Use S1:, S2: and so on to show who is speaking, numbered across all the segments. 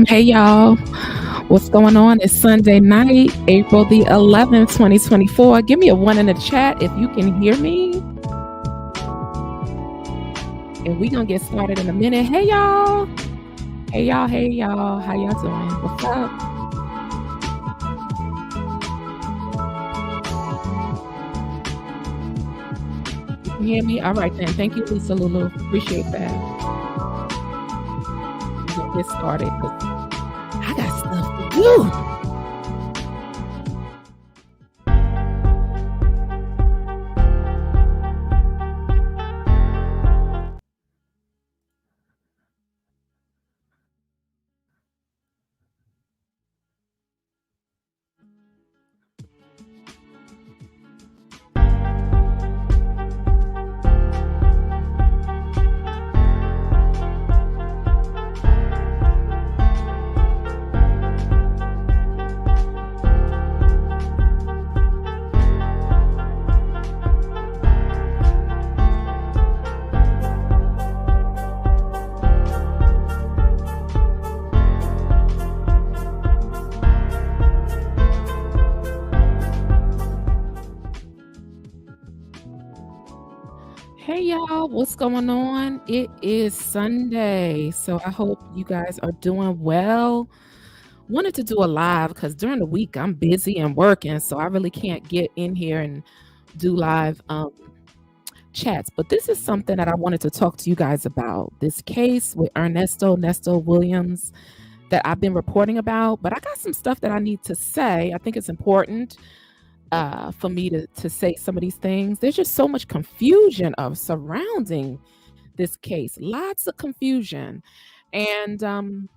S1: Hey y'all, what's going on? It's Sunday night, April the 11th, 2024. Give me a 1 in the chat if you can hear me. And we're gonna get started in a minute. Hey y'all, how y'all doing? What's up? You can hear me? All right then. Thank you, Lisa Lulu. Appreciate that. Get started because I got stuff to do. Hey y'all, what's going on? It is Sunday, so I hope you guys are doing well. Wanted to do a live because during the week I'm busy and working, so I really can't get in here and do live chats. But this is something that I wanted to talk to you guys about. This case with Ernesto Williams that I've been reporting about, but I got some stuff that I need to say. I think it's important for me to say some of these things. There's just so much confusion surrounding this case. Lots of confusion. And, I'm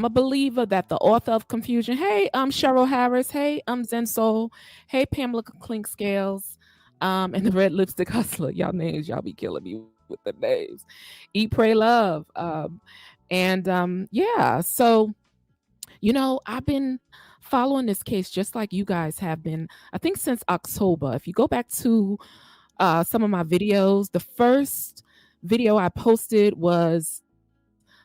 S1: a believer that the author of confusion, hey, Cheryl Harris, hey, Zensoul, hey, Pamela Clink Scales, and the Red Lipstick Hustler. Y'all names, y'all be killing me with the names. Eat, Pray, Love. Yeah, so, I've been following this case just like you guys have been, I think since October. If you go back to some of my videos, the first video I posted was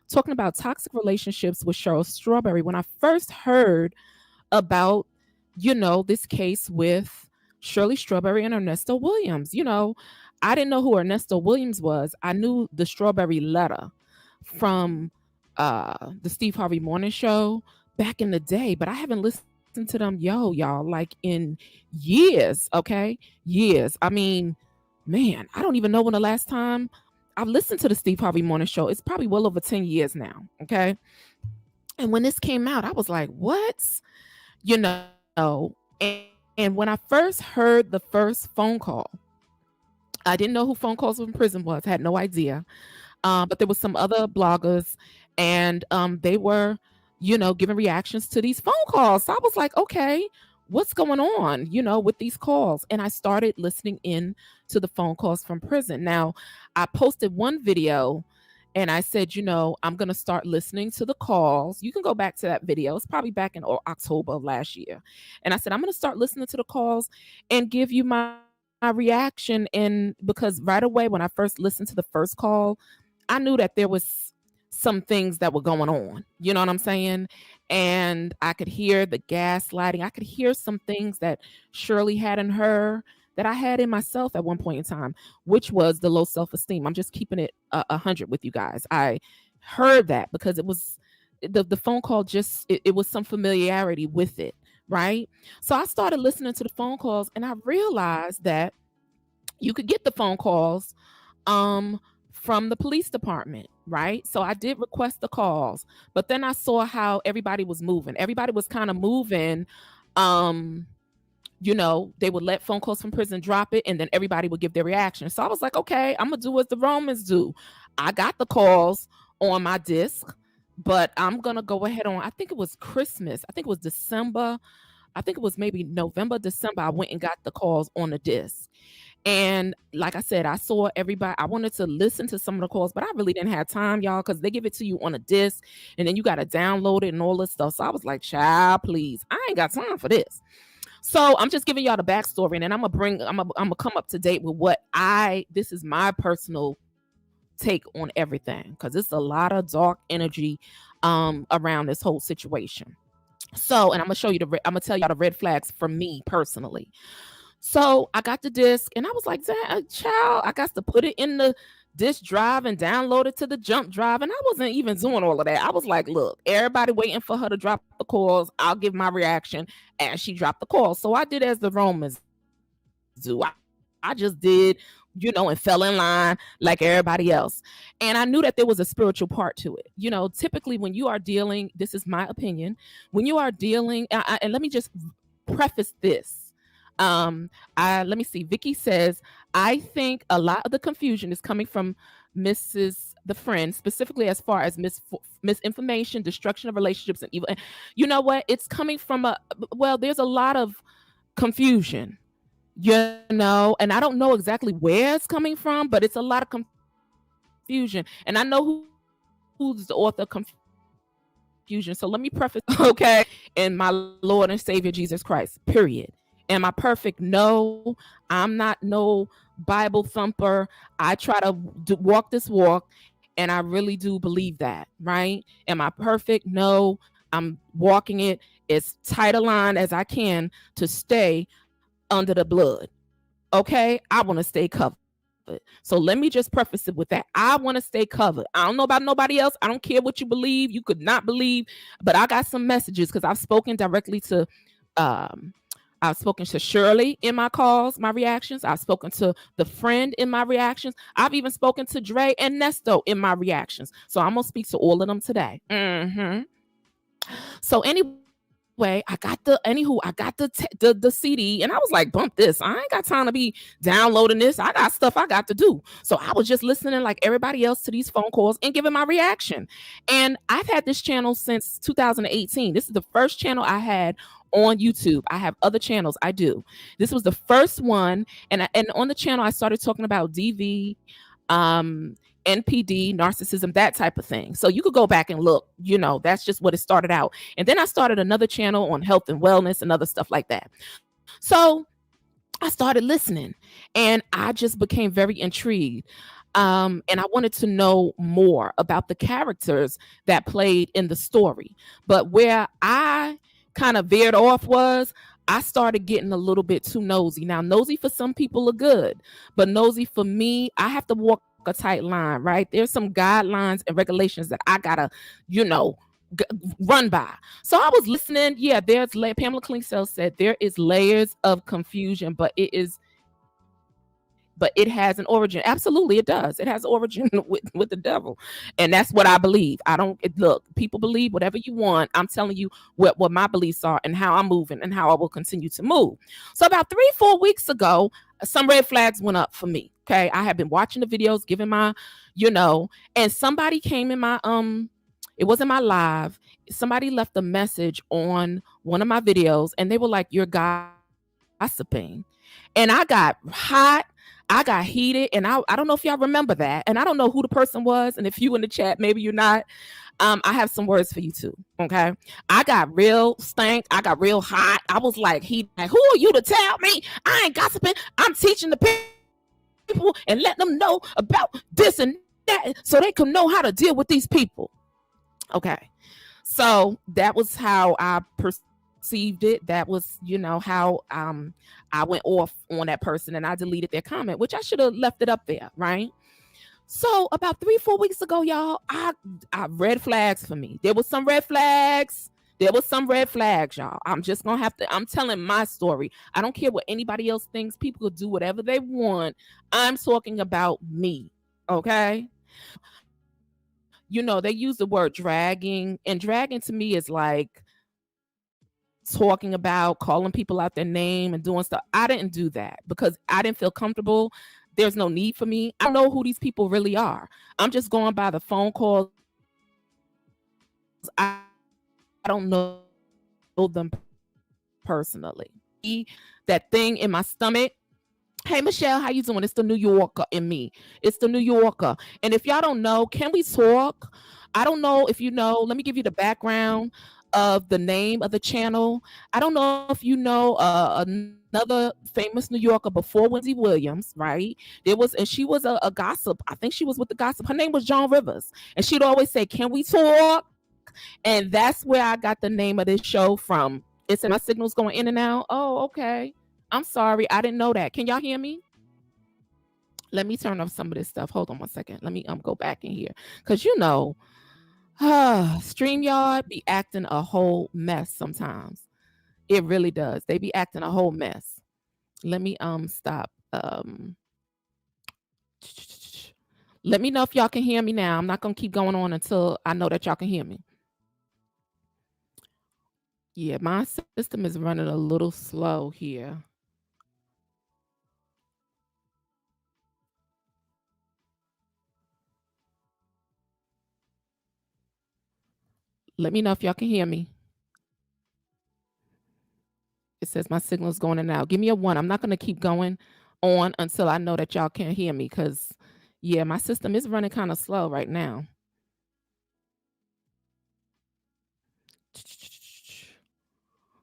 S1: talking about toxic relationships with Cheryl Strawberry. When I first heard about, this case with Shirley Strawberry and Ernesto Williams, I didn't know who Ernesto Williams was. I knew the Strawberry Letter from the Steve Harvey Morning Show back in the day, but I haven't listened to them, y'all, like in years, okay? Years. I mean, man, I don't even know when the last time I've listened to the Steve Harvey Morning Show. It's probably well over 10 years now, okay? And when this came out, I was like, what? And when I first heard the first phone call, I didn't know who Phone Calls from Prison was, had no idea. But there was some other bloggers, and they were giving reactions to these phone calls. So I was like, okay, what's going on, with these calls? And I started listening in to the phone calls from prison. Now, I posted one video and I said, I'm going to start listening to the calls. You can go back to that video. It's probably back in October of last year. And I said, I'm going to start listening to the calls and give you my reaction. And because right away, when I first listened to the first call, I knew that there was some things that were going on. You know what I'm saying? And I could hear the gaslighting. I could hear some things that Shirley had in her that I had in myself at one point in time, which was the low self-esteem. I'm just keeping it 100 with you guys. I heard that because it was the phone call, just it was some familiarity with it, right? So I started listening to the phone calls, and I realized that you could get the phone calls um from the police department, right? So I did request the calls, but then I saw how everybody was moving. Everybody was kind of moving. um they would let phone calls from prison drop it, and then everybody would give their reaction. So I was like, okay, I'm gonna do as the Romans do. I got the calls on my disc, but I'm gonna go ahead on, I think it was Christmas, I think it was December, I think it was maybe November, December, I went and got the calls on the disc. And like I said, I saw everybody. I wanted to listen to some of the calls, but I really didn't have time, y'all, because they give it to you on a disc, and then you got to download it and all this stuff. So I was like, child, please, I ain't got time for this. So I'm just giving y'all the backstory, and then I'm gonna come up to date with this is my personal take on everything, because it's a lot of dark energy around this whole situation. So, and I'm gonna tell y'all the red flags for me personally. So I got the disc, and I was like, child, I got to put it in the disk drive and download it to the jump drive. And I wasn't even doing all of that. I was like, look, everybody waiting for her to drop the calls. I'll give my reaction as she dropped the calls. So I did as the Romans do. I just did, and fell in line like everybody else. And I knew that there was a spiritual part to it. Typically when you are dealing, this is my opinion, when you are dealing, and let me just preface this. Let me see. Vicky says, I think a lot of the confusion is coming from Mrs. the friend, specifically as far as misinformation, destruction of relationships, and evil. You know what? It's coming from there's a lot of confusion, and I don't know exactly where it's coming from, but it's a lot of confusion. And I know who's the author of confusion. So let me preface, okay, and my Lord and Savior Jesus Christ, period. Am I perfect? No, I'm not no Bible thumper. I try to walk this walk, and I really do believe that, right? Am I perfect? No, I'm walking it as tight a line as I can to stay under the blood. Okay, I want to stay covered. So let me just preface it with that. I want to stay covered. I don't know about nobody else. I don't care what you believe. You could not believe, but I got some messages because I've spoken directly to I've spoken to Shirley in my calls, my reactions. I've spoken to the friend in my reactions. I've even spoken to Dre and Nesto in my reactions. So I'm going to speak to all of them today. So anyway, I got the CD, and I was like, bump this. I ain't got time to be downloading this. I got stuff I got to do. So I was just listening like everybody else to these phone calls and giving my reaction. And I've had this channel since 2018. This is the first channel I had on YouTube. I have other channels. I do. This was the first one. And on the channel, I started talking about DV, NPD, narcissism, that type of thing. So you could go back and look, that's just what it started out. And then I started another channel on health and wellness and other stuff like that. So I started listening, and I just became very intrigued. And I wanted to know more about the characters that played in the story. But where I kind of veered off was I started getting a little bit too nosy. Now, nosy for some people are good, but nosy for me, I have to walk a tight line, right? There's some guidelines and regulations that I gotta, run by. So I was listening. Yeah, Pamela Klingsell said there is layers of confusion, but it has an origin. Absolutely, it does. It has origin with the devil. And that's what I believe. Look, people believe whatever you want. I'm telling you what my beliefs are and how I'm moving and how I will continue to move. So about 3-4 weeks ago, some red flags went up for me. Okay. I had been watching the videos, giving my, and somebody came in my, it wasn't my live. Somebody left a message on one of my videos, and they were like, you're gossiping. And I got hot. I got heated, and I don't know if y'all remember that, and I don't know who the person was, and if you in the chat, maybe you're not. I have some words for you too, okay? I got real stank. I got real hot. I was like, who are you to tell me? I ain't gossiping. I'm teaching the people and letting them know about this and that so they can know how to deal with these people. Okay. So that was how I perceived it. That was, how I went off on that person and I deleted their comment, which I should have left it up there, right? So about 3-4 weeks ago, y'all, I red flags for me. There was some red flags. Y'all. I'm just gonna have to. I'm telling my story. I don't care what anybody else thinks. People could do whatever they want. I'm talking about me. Okay. They use the word dragging, and dragging to me is like talking about calling people out their name and doing stuff. I didn't do that because I didn't feel comfortable. There's no need for me. I don't know who these people really are. I'm just going by the phone calls. I don't know them personally. That thing in my stomach. Hey Michelle, how you doing? It's the New Yorker in me. It's the New Yorker. And if y'all don't know, can we talk? I don't know if you know. Let me give you the background of the name of the channel. I don't know if you know another famous New Yorker before Wendy Williams, right? And she was a gossip. I think she was with the gossip. Her name was Joan Rivers. And she'd always say, can we talk? And that's where I got the name of this show from. It's my signal's going in and out. Oh, okay. I'm sorry. I didn't know that. Can y'all hear me? Let me turn off some of this stuff. Hold on one second. Let me go back in here. Because StreamYard be acting a whole mess sometimes. It really does. They be acting a whole mess. Let me stop. Let me know if y'all can hear me now. I'm not gonna keep going on until I know that y'all can hear me. Yeah, my system is running a little slow here. Let me know if y'all can hear me. It says my signal is going in and out. Give me a 1. I'm not going to keep going on until I know that y'all can't hear me because, yeah, my system is running kind of slow right now.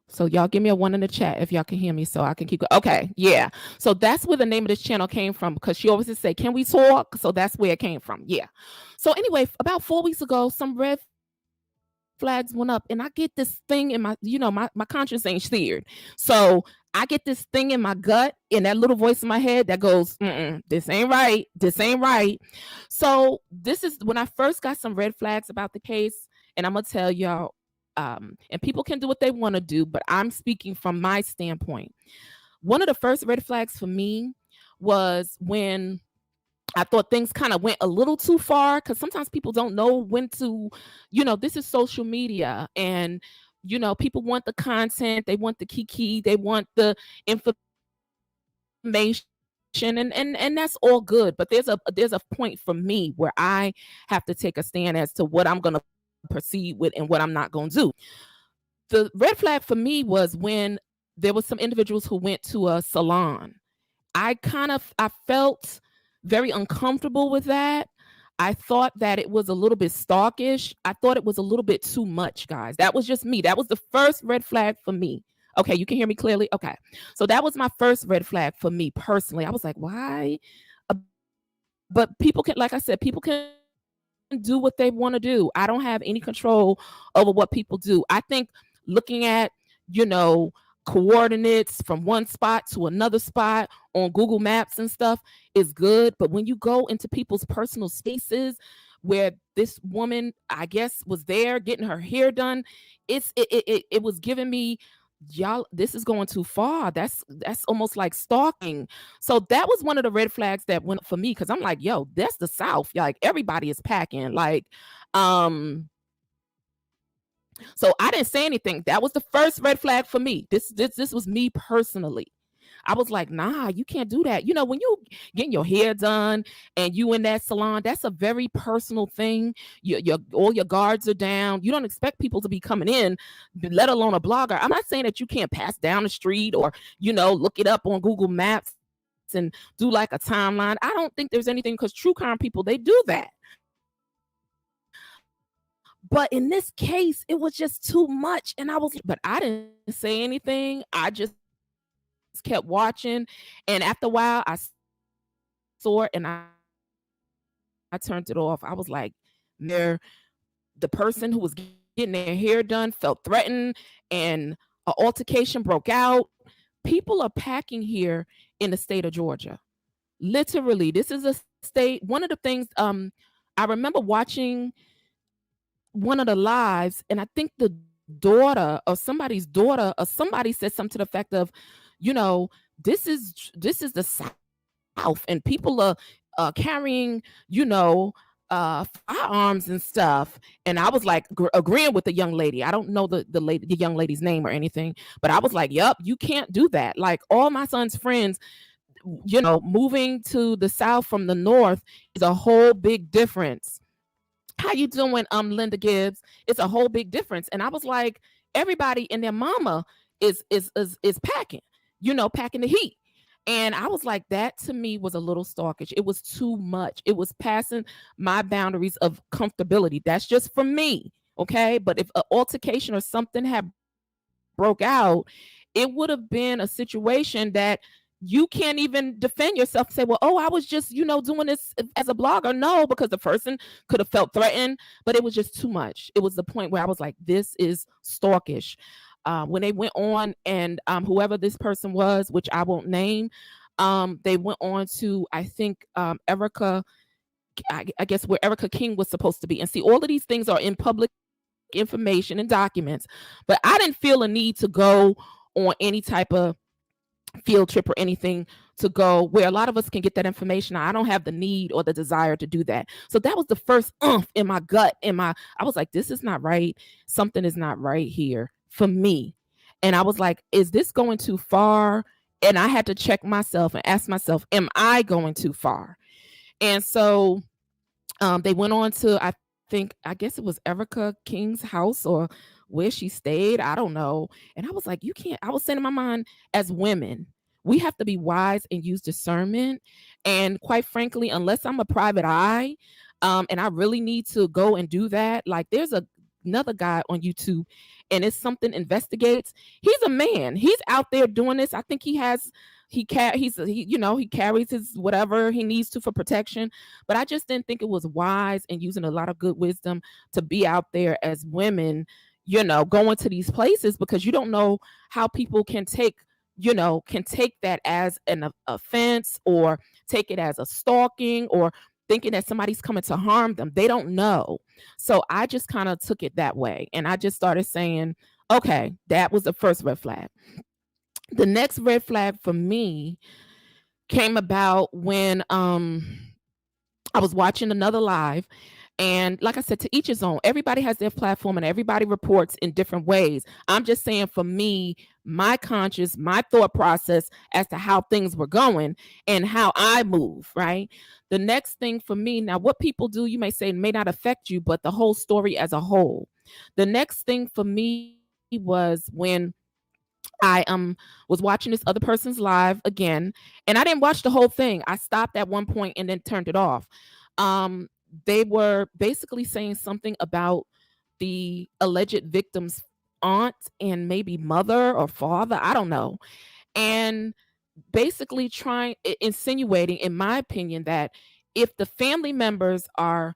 S1: So y'all give me a 1 in the chat if y'all can hear me so I can keep going. Okay, yeah. So that's where the name of this channel came from because she always say, can we talk? So that's where it came from. Yeah. So anyway, about 4 weeks ago, some red flags went up and I get this thing in my, my conscience ain't steered. So I get this thing in my gut and that little voice in my head that goes, this ain't right. This ain't right. So this is when I first got some red flags about the case. And I'm going to tell y'all, and people can do what they want to do, but I'm speaking from my standpoint. One of the first red flags for me was when I thought things kind of went a little too far because sometimes people don't know when to, this is social media and, people want the content, they want the kiki, they want the information and that's all good. But there's a point for me where I have to take a stand as to what I'm going to proceed with and what I'm not going to do. The red flag for me was when there was some individuals who went to a salon. I felt very uncomfortable with that. I thought that it was a little bit stalkish. I thought it was a little bit too much, guys. That was just me. That was the first red flag for me. Okay, you can hear me clearly? Okay. So that was my first red flag for me personally. I was like, why? But people can, like I said, people can do what they want to do. I don't have any control over what people do. I think looking at, coordinates from one spot to another spot on Google Maps and stuff is good. But when you go into people's personal spaces where this woman, I guess, was there getting her hair done, it was giving me, y'all, this is going too far. That's almost like stalking. So that was one of the red flags that went for me because I'm like, yo, that's the South. Like everybody is packing. Like, so I didn't say anything. That was the first red flag for me. This was me personally. I was like, nah, you can't do that. When you getting your hair done and you in that salon, that's a very personal thing. All your guards are down. You don't expect people to be coming in, let alone a blogger. I'm not saying that you can't pass down the street or, look it up on Google Maps and do like a timeline. I don't think there's anything because true crime people, they do that. But in this case, it was just too much. And but I didn't say anything. I just kept watching. And after a while, I saw it and I turned it off, I was like, the person who was getting their hair done felt threatened and an altercation broke out. People are packing here in the state of Georgia. Literally, this is a state. One of the things I remember watching one of the lives, and I think the daughter or somebody said something to the effect of, you know, this is the South, and people are carrying, firearms and stuff. And I was like agreeing with the young lady. I don't know the young lady's name or anything, but I was like, "Yup, you can't do that." Like all my son's friends, moving to the South from the North is a whole big difference. How you doing, Linda Gibbs? It's a whole big difference. And I was like, everybody and their mama is packing, packing the heat. And I was like, that to me was a little stalkish. It was too much. It was passing my boundaries of comfortability. That's just for me. Okay. But if an altercation or something had broke out, it would have been a situation that you can't even defend yourself and say, well, oh, I was just, doing this as a blogger. No, because the person could have felt threatened, but it was just too much. It was the point where I was like, this is stalkish. When they went on and whoever this person was, which I won't name, they went on to, I think, Erica, I guess where Erica King was supposed to be. And see, all of these things are in public information and documents, but I didn't feel a need to go on any type of field trip or anything to go where a lot of us can get that information. I don't have the need or the desire to do that. So that was the first in my gut. I was like, this is not right. Something is not right here for me. And I was like, is this going too far? And I had to check myself and ask myself, am I going too far? And so they went on to, I guess it was Erica King's house or where she stayed. I don't know. And I was like, you can't. I was saying in my mind, as women, we have to be wise and use discernment. And quite frankly, unless I'm a private eye, and I really need to go and do that, like there's another guy on YouTube, and it's something investigates. He's a man. He's out there doing this. I think he carries his whatever he needs to for protection. But I just didn't think it was wise and using a lot of good wisdom to be out there as women, going to these places, because you don't know how people can take that as an offense, or take it as a stalking, or thinking that somebody's coming to harm them. They don't know. So I just kind of took it that way. And I just started saying, okay, that was the first red flag. The next red flag for me came about when I was watching another live. And like I said, to each his own. Everybody has their platform and everybody reports in different ways. I'm just saying, for me, my conscience, my thought process as to how things were going and how I move, right? The next thing for me, now what people do, you may say, may not affect you, but the whole story as a whole. The next thing for me was when I was watching this other person's live again, and I didn't watch the whole thing. I stopped at one point and then turned it off. They were basically saying something about the alleged victim's aunt and maybe mother or father, I don't know. And basically insinuating, in my opinion, that if the family members are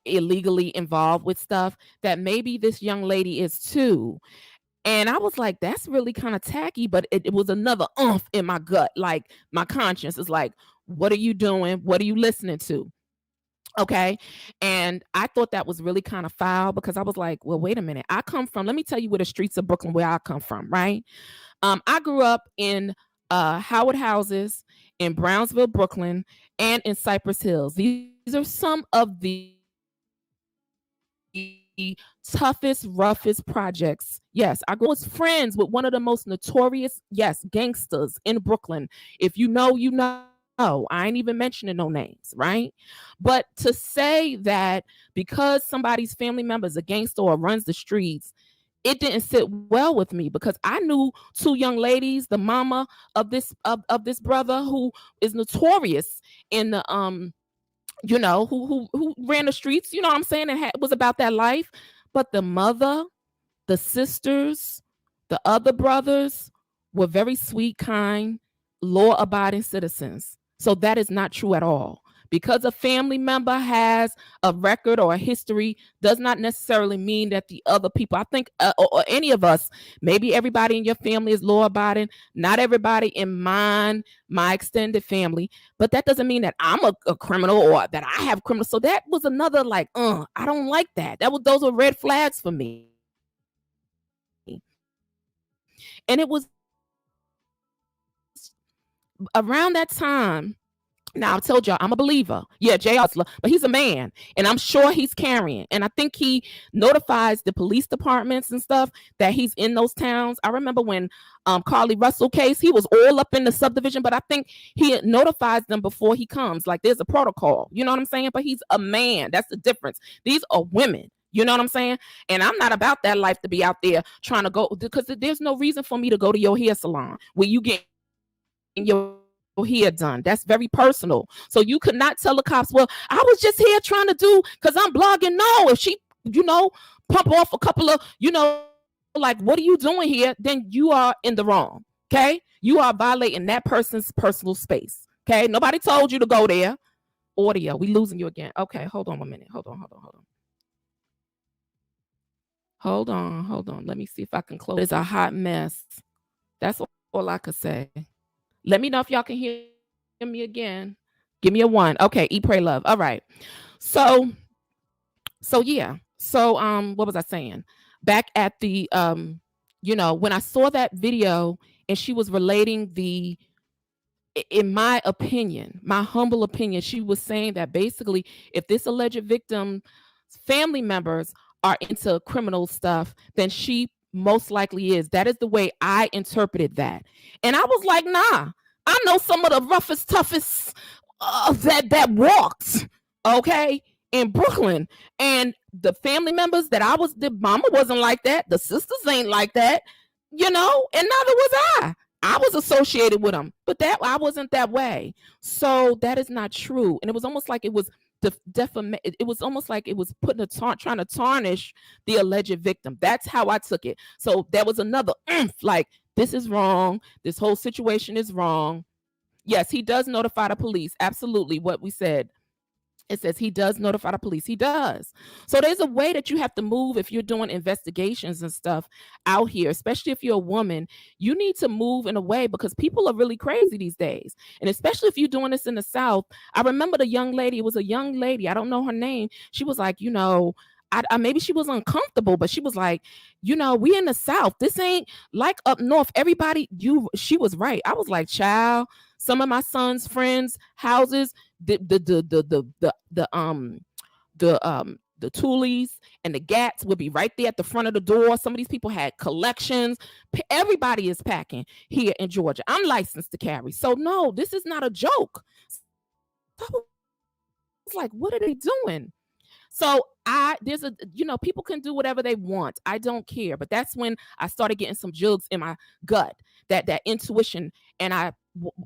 S1: illegally involved with stuff, that maybe this young lady is too. And I was like, that's really kind of tacky, but it was another in my gut. Like my conscience is like, what are you doing? What are you listening to? Okay. And I thought that was really kind of foul, because I was like, well, wait a minute. Let me tell you where the streets of Brooklyn, where I come from, right? I grew up in Howard houses in Brownsville, Brooklyn, and in Cypress Hills. These are some of the toughest, roughest projects. Yes, I was friends with one of the most notorious, gangsters in Brooklyn. If you know, you know. I ain't even mentioning no names, right? But to say that because somebody's family member is a gangster or runs the streets, it didn't sit well with me, because I knew two young ladies, the mama of this brother, who is notorious in the who ran the streets, you know what I'm saying, and was about that life. But the mother, the sisters, the other brothers were very sweet, kind, law-abiding citizens. So that is not true at all, Because a family member has a record or a history does not necessarily mean that the other people, I think, or any of us, maybe everybody in your family is law abiding, not everybody in mine, my extended family, but that doesn't mean that I'm a criminal or that I have criminal. So that was another like, I don't like that. Those were red flags for me. And it was around that time. Now, I told y'all I'm a believer. Yeah, Jay Osler, but he's a man, and I'm sure he's carrying. And I think he notifies the police departments and stuff that he's in those towns. I remember when Carly Russell case, he was all up in the subdivision, but I think he notifies them before he comes. Like there's a protocol, you know what I'm saying? But he's a man. That's the difference. These are women. You know what I'm saying? And I'm not about that life to be out there trying to go, because there's no reason for me to go to your hair salon where you get your hair done. That's very personal. So you could not tell the cops, well, I was just here trying to do because I'm blogging. No, if she, pump off a couple of, like, what are you doing here? Then you are in the wrong. Okay. You are violating that person's personal space. Okay. Nobody told you to go there. Audio. We losing you again. Okay. Hold on a minute. Hold on. Let me see if I can close. It's a hot mess. That's all I could say. Let me know if y'all can hear me again. Give me a 1. Okay, eat, pray, love. All right. So yeah. So what was I saying? Back at the when I saw that video and she was relating in my opinion, my humble opinion, she was saying that basically if this alleged victim's family members are into criminal stuff, then she most likely is. That is the way I interpreted that. And I was like, nah, I know some of the roughest, toughest that walks, okay, in Brooklyn. And the family members the mama wasn't like that. The sisters ain't like that, and neither was I. I was associated with them, but I wasn't that way. So that is not true. And it was almost like it was it was almost like it was trying to tarnish the alleged victim. That's how I took it. So there was another like, this is wrong. This whole situation is wrong. Yes, he does notify the police. Absolutely. What we said. It says he does notify the police. He does. So there's a way that you have to move if you're doing investigations and stuff out here, especially if you're a woman. You need to move in a way because people are really crazy these days. And especially if you're doing this in the South. I remember the young lady. It was a young lady. I don't know her name. She was like, maybe she was uncomfortable, but she was like, we in the South. This ain't like up north. She was right. I was like, child, some of my son's friends' houses, the Toolies and the Gats would be right there at the front of the door. Some of these people had collections. Everybody is packing here in Georgia. I'm licensed to carry. So no, this is not a joke. I was like, what are they doing? So people can do whatever they want. I don't care. But that's when I started getting some jugs in my gut, that intuition. And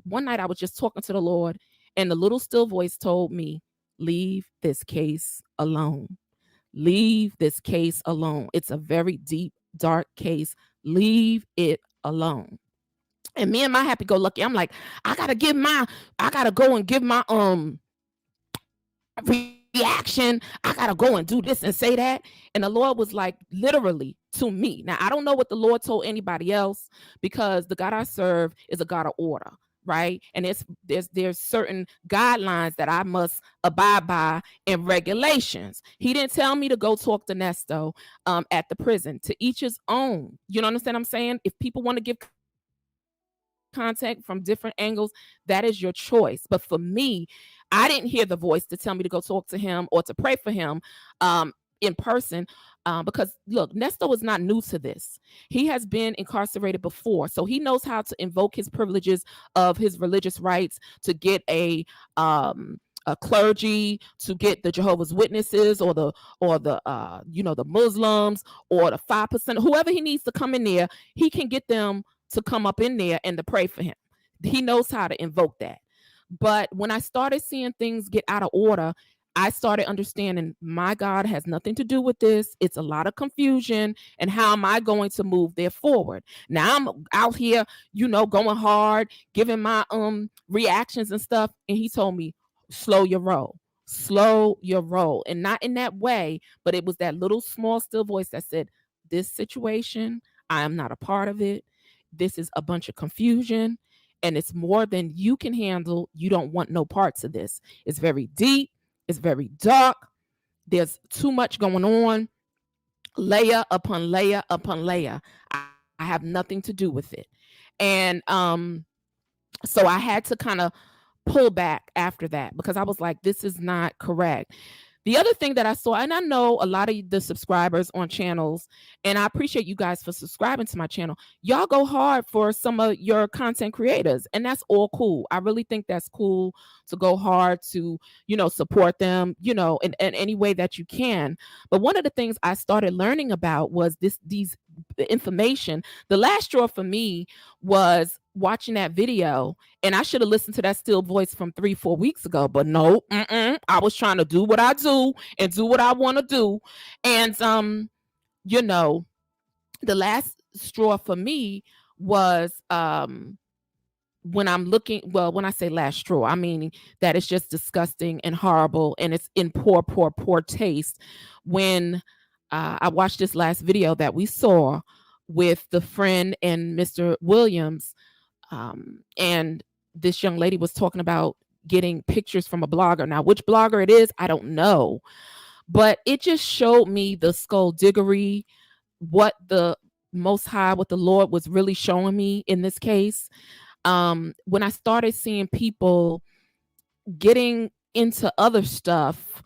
S1: one night I was just talking to the Lord, and the little still voice told me, leave this case alone. Leave this case alone. It's a very deep, dark case. Leave it alone. And me and my happy-go-lucky, I'm like, I gotta go and give my reaction. I gotta go and do this and say that. And the Lord was like, literally to me. Now, I don't know what the Lord told anybody else, because the God I serve is a God of order, right? And there's certain guidelines that I must abide by and regulations. He didn't tell me to go talk to Ernesto at the prison. To each his own. You know what I'm saying? If people want to give contact from different angles, that is your choice. But for me, I didn't hear the voice to tell me to go talk to him or to pray for him in person, because look, Nestos is not new to this. He has been incarcerated before, so he knows how to invoke his privileges of his religious rights to get a clergy, to get the Jehovah's Witnesses or the Muslims or the 5%, whoever he needs to come in there. He can get them to come up in there and to pray for him. He knows how to invoke that. But when I started seeing things get out of order, I started understanding my God has nothing to do with this. It's a lot of confusion. And how am I going to move there forward? Now I'm out here, going hard, giving my reactions and stuff. And he told me, slow your roll. Slow your roll. And not in that way, but it was that little small still voice that said, this situation, I am not a part of it. This is a bunch of confusion and it's more than you can handle. You don't want no parts of this. It's very deep, it's very dark. There's too much going on, layer upon layer upon layer. I have nothing to do with it. And so I had to kind of pull back after that because I was like, this is not correct. The other thing that I saw, and I know a lot of the subscribers on channels, and I appreciate you guys for subscribing to my channel. Y'all go hard for some of your content creators, and that's all cool. I really think that's cool to go hard to, support them, in any way that you can. But one of the things I started learning about was these information. The last straw for me was watching that video, and I should have listened to that still voice from 3-4 weeks ago, but no, I was trying to do what I do and do what I want to do. And the last straw for me was when I'm looking, well, when I say last straw, I mean that it's just disgusting and horrible and it's in poor taste. When I watched this last video that we saw with the friend and Mr. Williams, and this young lady was talking about getting pictures from a blogger. Now, which blogger it is, I don't know, but it just showed me the skullduggery, what the Most High, what the Lord was really showing me in this case. When I started seeing people getting into other stuff,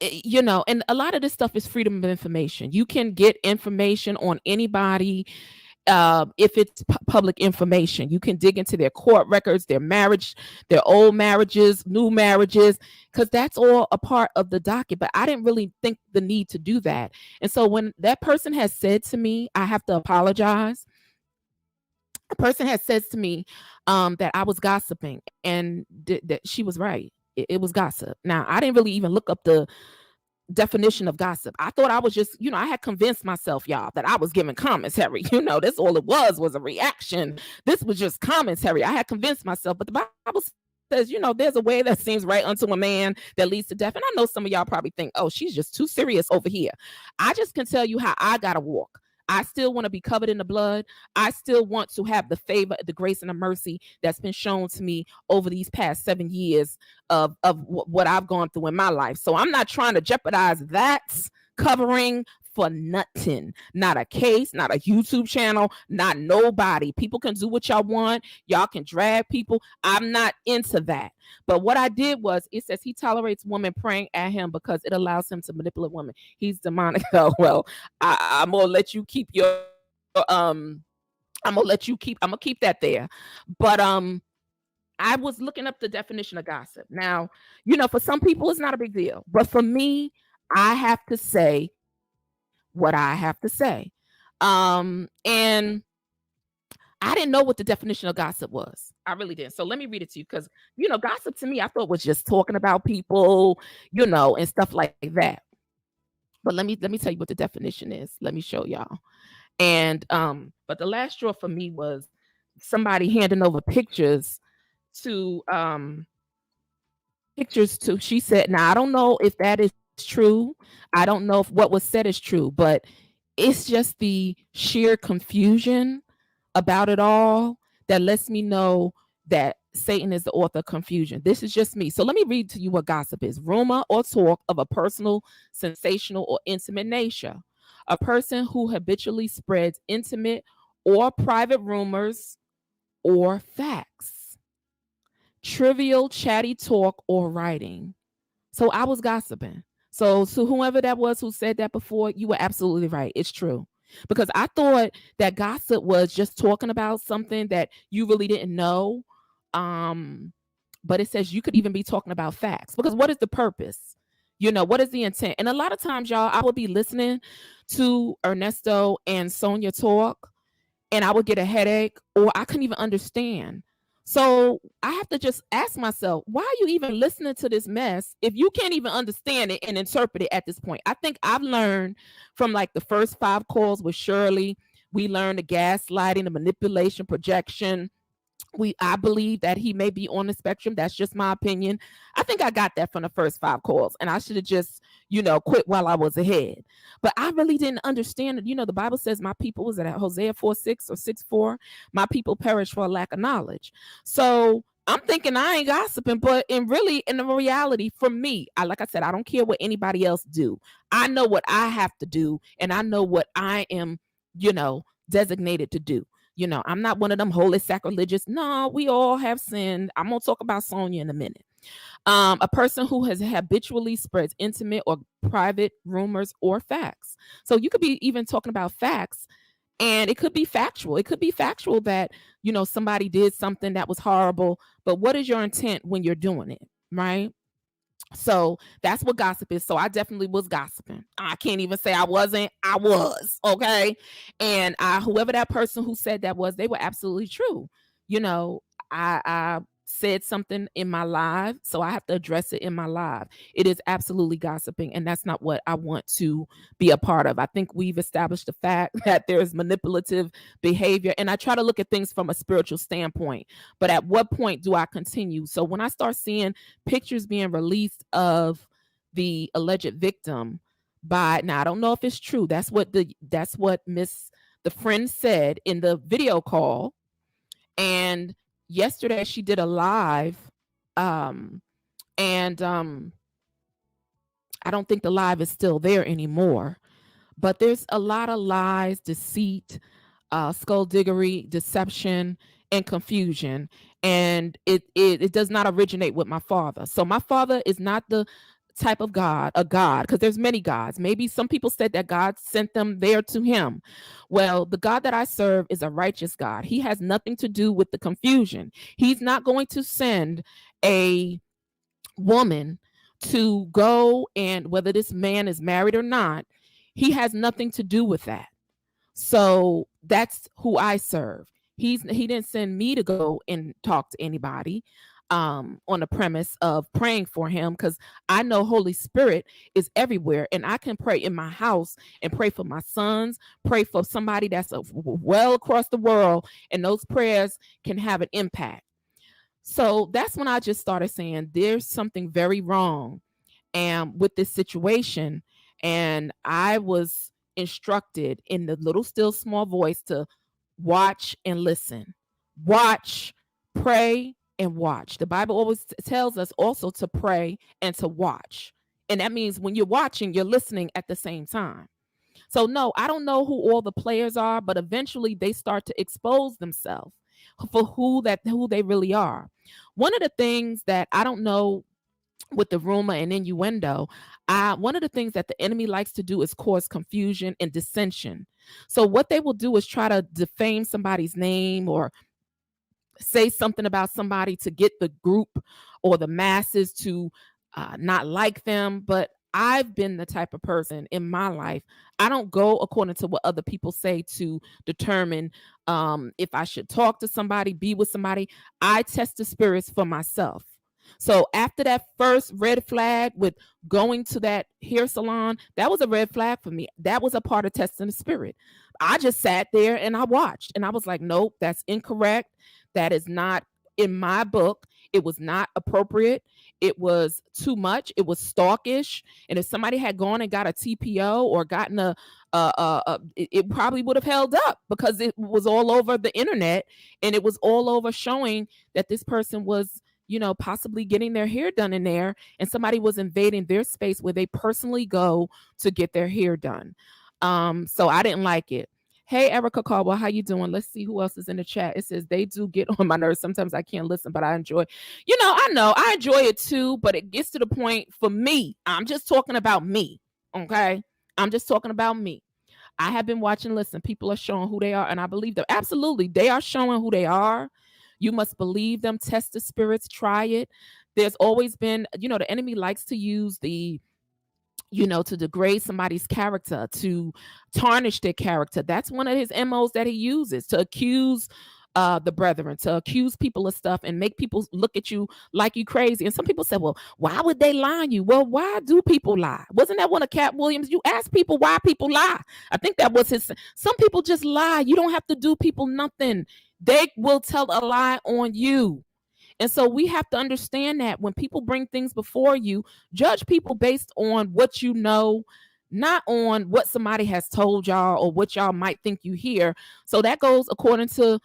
S1: and a lot of this stuff is freedom of information. You can get information on anybody. If it's public information, you can dig into their court records, their marriage, their old marriages, new marriages, because that's all a part of the docket. But I didn't really think the need to do that. And so when that person has said to me, I have to apologize. A person has said to me that I was gossiping, and that she was right. It was gossip. Now, I didn't really even look up the definition of gossip. I thought I was just, I had convinced myself, y'all, that I was giving commentary. That's all it was a reaction. This was just commentary. I had convinced myself, but the Bible says, there's a way that seems right unto a man that leads to death. And I know some of y'all probably think, oh, she's just too serious over here. I just can tell you how I gotta walk. I still want to be covered in the blood. I still want to have the favor, the grace, and the mercy that's been shown to me over these past 7 years of what I've gone through in my life. So I'm not trying to jeopardize that covering for nothing. Not a case, not a YouTube channel, not nobody. People can do what y'all want. Y'all can drag people. I'm not into that. But what I did was, it says he tolerates women praying at him because it allows him to manipulate women. He's demonic. Oh, well, I'm gonna let you keep your I'm gonna keep that there. But I was looking up the definition of gossip. Now, for some people it's not a big deal, but for me, I have to say what I have to say. And I didn't know what the definition of gossip was. I really didn't. So let me read it to you, because, gossip to me, I thought was just talking about people, and stuff like that. But let me tell you what the definition is. Let me show y'all. And but the last straw for me was somebody handing over pictures to she said, now I don't know if that is true. I don't know if what was said is true, but it's just the sheer confusion about it all that lets me know that Satan is the author of confusion. This is just me. So let me read to you what gossip is. Rumor or talk of a personal, sensational, or intimate nature. A person who habitually spreads intimate or private rumors or facts. Trivial, chatty talk or writing. So I was gossiping. So whoever that was who said that before, you were absolutely right. It's true. Because I thought that gossip was just talking about something that you really didn't know. But it says you could even be talking about facts. Because what is the purpose? What is the intent? And a lot of times, y'all, I would be listening to Ernesto and Sonia talk, and I would get a headache, or I couldn't even understand. So I have to just ask myself, why are you even listening to this mess if you can't even understand it and interpret it at this point? I think I've learned from like the first 5 calls with Shirley. We learned the gaslighting, the manipulation, projection, I believe that he may be on the spectrum. That's just my opinion. I think I got that from the first 5 calls, and I should have just, quit while I was ahead. But I really didn't understand it. The Bible says my people, was it at Hosea 4:6 or 6:4? My people perish for a lack of knowledge. So I'm thinking I ain't gossiping, but in the reality, for me, like I said, I don't care what anybody else do. I know what I have to do, and I know what I am, designated to do. I'm not one of them holy sacrilegious. No, we all have sinned. I'm going to talk about Sonia in a minute. A person who has habitually spreads intimate or private rumors or facts. So you could be even talking about facts, and it could be factual. It could be factual that, somebody did something that was horrible, but what is your intent when you're doing it, right? So that's what gossip is. So I definitely was gossiping. I can't even say I wasn't. I was. Okay. And whoever that person who said that was, they were absolutely true. I said something in my live, so I have to address it in my live. It is absolutely gossiping, and that's not what I want to be a part of. I think we've established the fact that there's manipulative behavior, and I try to look at things from a spiritual standpoint. But at what point do I continue? So when I start seeing pictures being released of the alleged victim now I don't know if it's true. That's what the friend said in the video call. And yesterday she did a live, and I don't think the live is still there anymore, but there's a lot of lies, deceit, skullduggery, deception, and confusion, and it does not originate with my father. So my father is not the type of a god, because there's many gods. Maybe some people said that God sent them there to him. Well, the God that I serve is a righteous God. He has nothing to do with the confusion. He's not going to send a woman to go, and whether this man is married or not, he has nothing to do with that. So that's who I serve. He didn't send me to go and talk to anybody on the premise of praying for him, because I know Holy Spirit is everywhere, and I can pray in my house and pray for my sons, pray for somebody that's well across the world, and those prayers can have an impact. So that's when I just started saying there's something very wrong and with this situation, and I was instructed in the little still small voice to watch and listen, watch, pray, and watch. The Bible always tells us also to pray and to watch. And that means when you're watching, you're listening at the same time. So no, I don't know who all the players are, but eventually they start to expose themselves for who they really are. One of the things that I don't know with the rumor and innuendo, one of the things that the enemy likes to do is cause confusion and dissension. So what they will do is try to defame somebody's name or say something about somebody to get the group or the masses to not like them. But I've been the type of person in my life, I don't go according to what other people say to determine if I should talk to somebody, be with somebody. I test the spirits for myself. So after that first red flag with going to that hair salon, that was a red flag for me. That was a part of testing the spirit. I just sat there and I watched, and I was like, nope, that's incorrect. That is not in my book. It was not appropriate. It was too much. It was stalkish. And if somebody had gone and got a TPO or gotten it probably would have held up, because it was all over the internet, and it was all over showing that this person was, possibly getting their hair done in there, and somebody was invading their space where they personally go to get their hair done. So I didn't like it. Hey, Erica Caldwell, how you doing? Let's see who else is in the chat. It says they do get on my nerves. Sometimes I can't listen, but I enjoy. I know I enjoy it too, but it gets to the point for me. I'm just talking about me, okay? I'm just talking about me. I have been watching. Listen, people are showing who they are, and I believe them. Absolutely, they are showing who they are. You must believe them. Test the spirits. Try it. There's always been, the enemy likes to use to degrade somebody's character, to tarnish their character. That's one of his MOs that he uses, to accuse the brethren, to accuse people of stuff and make people look at you like you crazy. And some people say, well, why would they lie on you? Well, why do people lie? Wasn't that one of Cat Williams? You ask people why people lie. I think that was his. Some people just lie. You don't have to do people nothing. They will tell a lie on you. And so we have to understand that when people bring things before you, judge people based on what you know, not on what somebody has told y'all or what y'all might think you hear. So that goes according to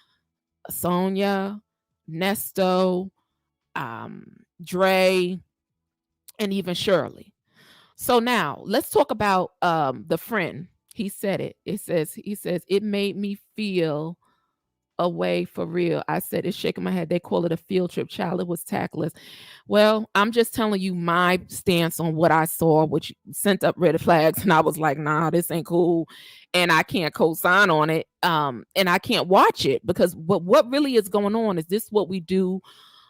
S1: Sonia, Nesto, Dre, and even Shirley. So now let's talk about the friend. He said it. He says it made me feel away for real. I said it's shaking my head. They call it a field trip. Child, it was tactless. Well, I'm just telling you my stance on what I saw, which sent up red flags, and I was like, nah, this ain't cool, and I can't co-sign on it. And I can't watch it because what really is going on? Is this what we do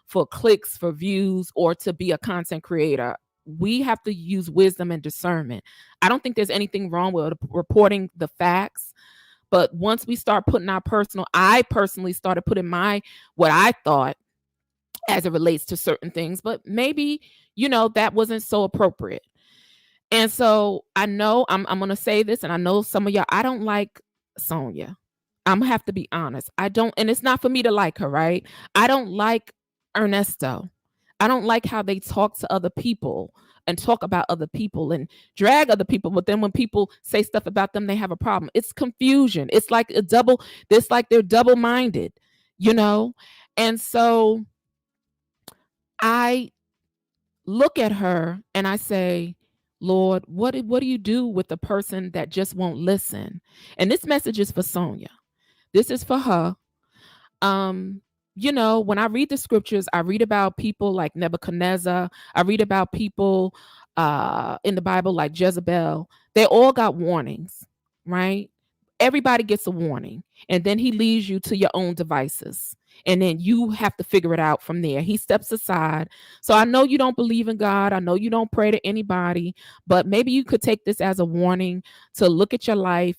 S1: for clicks, for views, or to be a content creator? We have to use wisdom and discernment. I don't think there's anything wrong with reporting the facts. But once we start putting our I personally started putting what I thought as it relates to certain things, but maybe, that wasn't so appropriate. And so I know I'm going to say this, and I know some of y'all, I don't like Sonia. I'm going to have to be honest. I don't, and it's not for me to like her, right? I don't like Ernesto. I don't like how they talk to other people and talk about other people and drag other people. But then when people say stuff about them, they have a problem. It's confusion. It's like they're double-minded, you know? And so I look at her and I say, Lord, what do you do with the person that just won't listen? And this message is for Sonia. This is for her. When I read the scriptures, I read about people like Nebuchadnezzar. I read about people in the Bible like Jezebel. They all got warnings, right? Everybody gets a warning, and then he leaves you to your own devices. And then you have to figure it out from there. He steps aside. So I know you don't believe in God. I know you don't pray to anybody, but maybe you could take this as a warning to look at your life.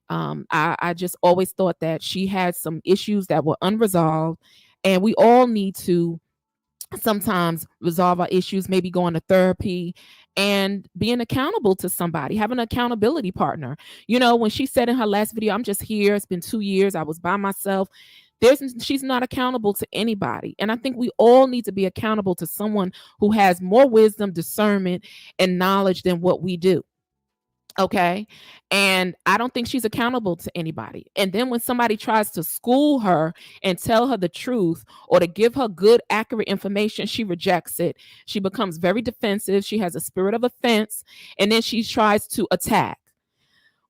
S1: I just always thought that she had some issues that were unresolved, and we all need to sometimes resolve our issues, maybe going to therapy and being accountable to somebody, having an accountability partner. When she said in her last video, I'm just here. It's been 2 years. I was by myself. She's not accountable to anybody. And I think we all need to be accountable to someone who has more wisdom, discernment, and knowledge than what we do. Okay. And I don't think she's accountable to anybody. And then when somebody tries to school her and tell her the truth or to give her good, accurate information, she rejects it. She becomes very defensive. She has a spirit of offense. And then she tries to attack.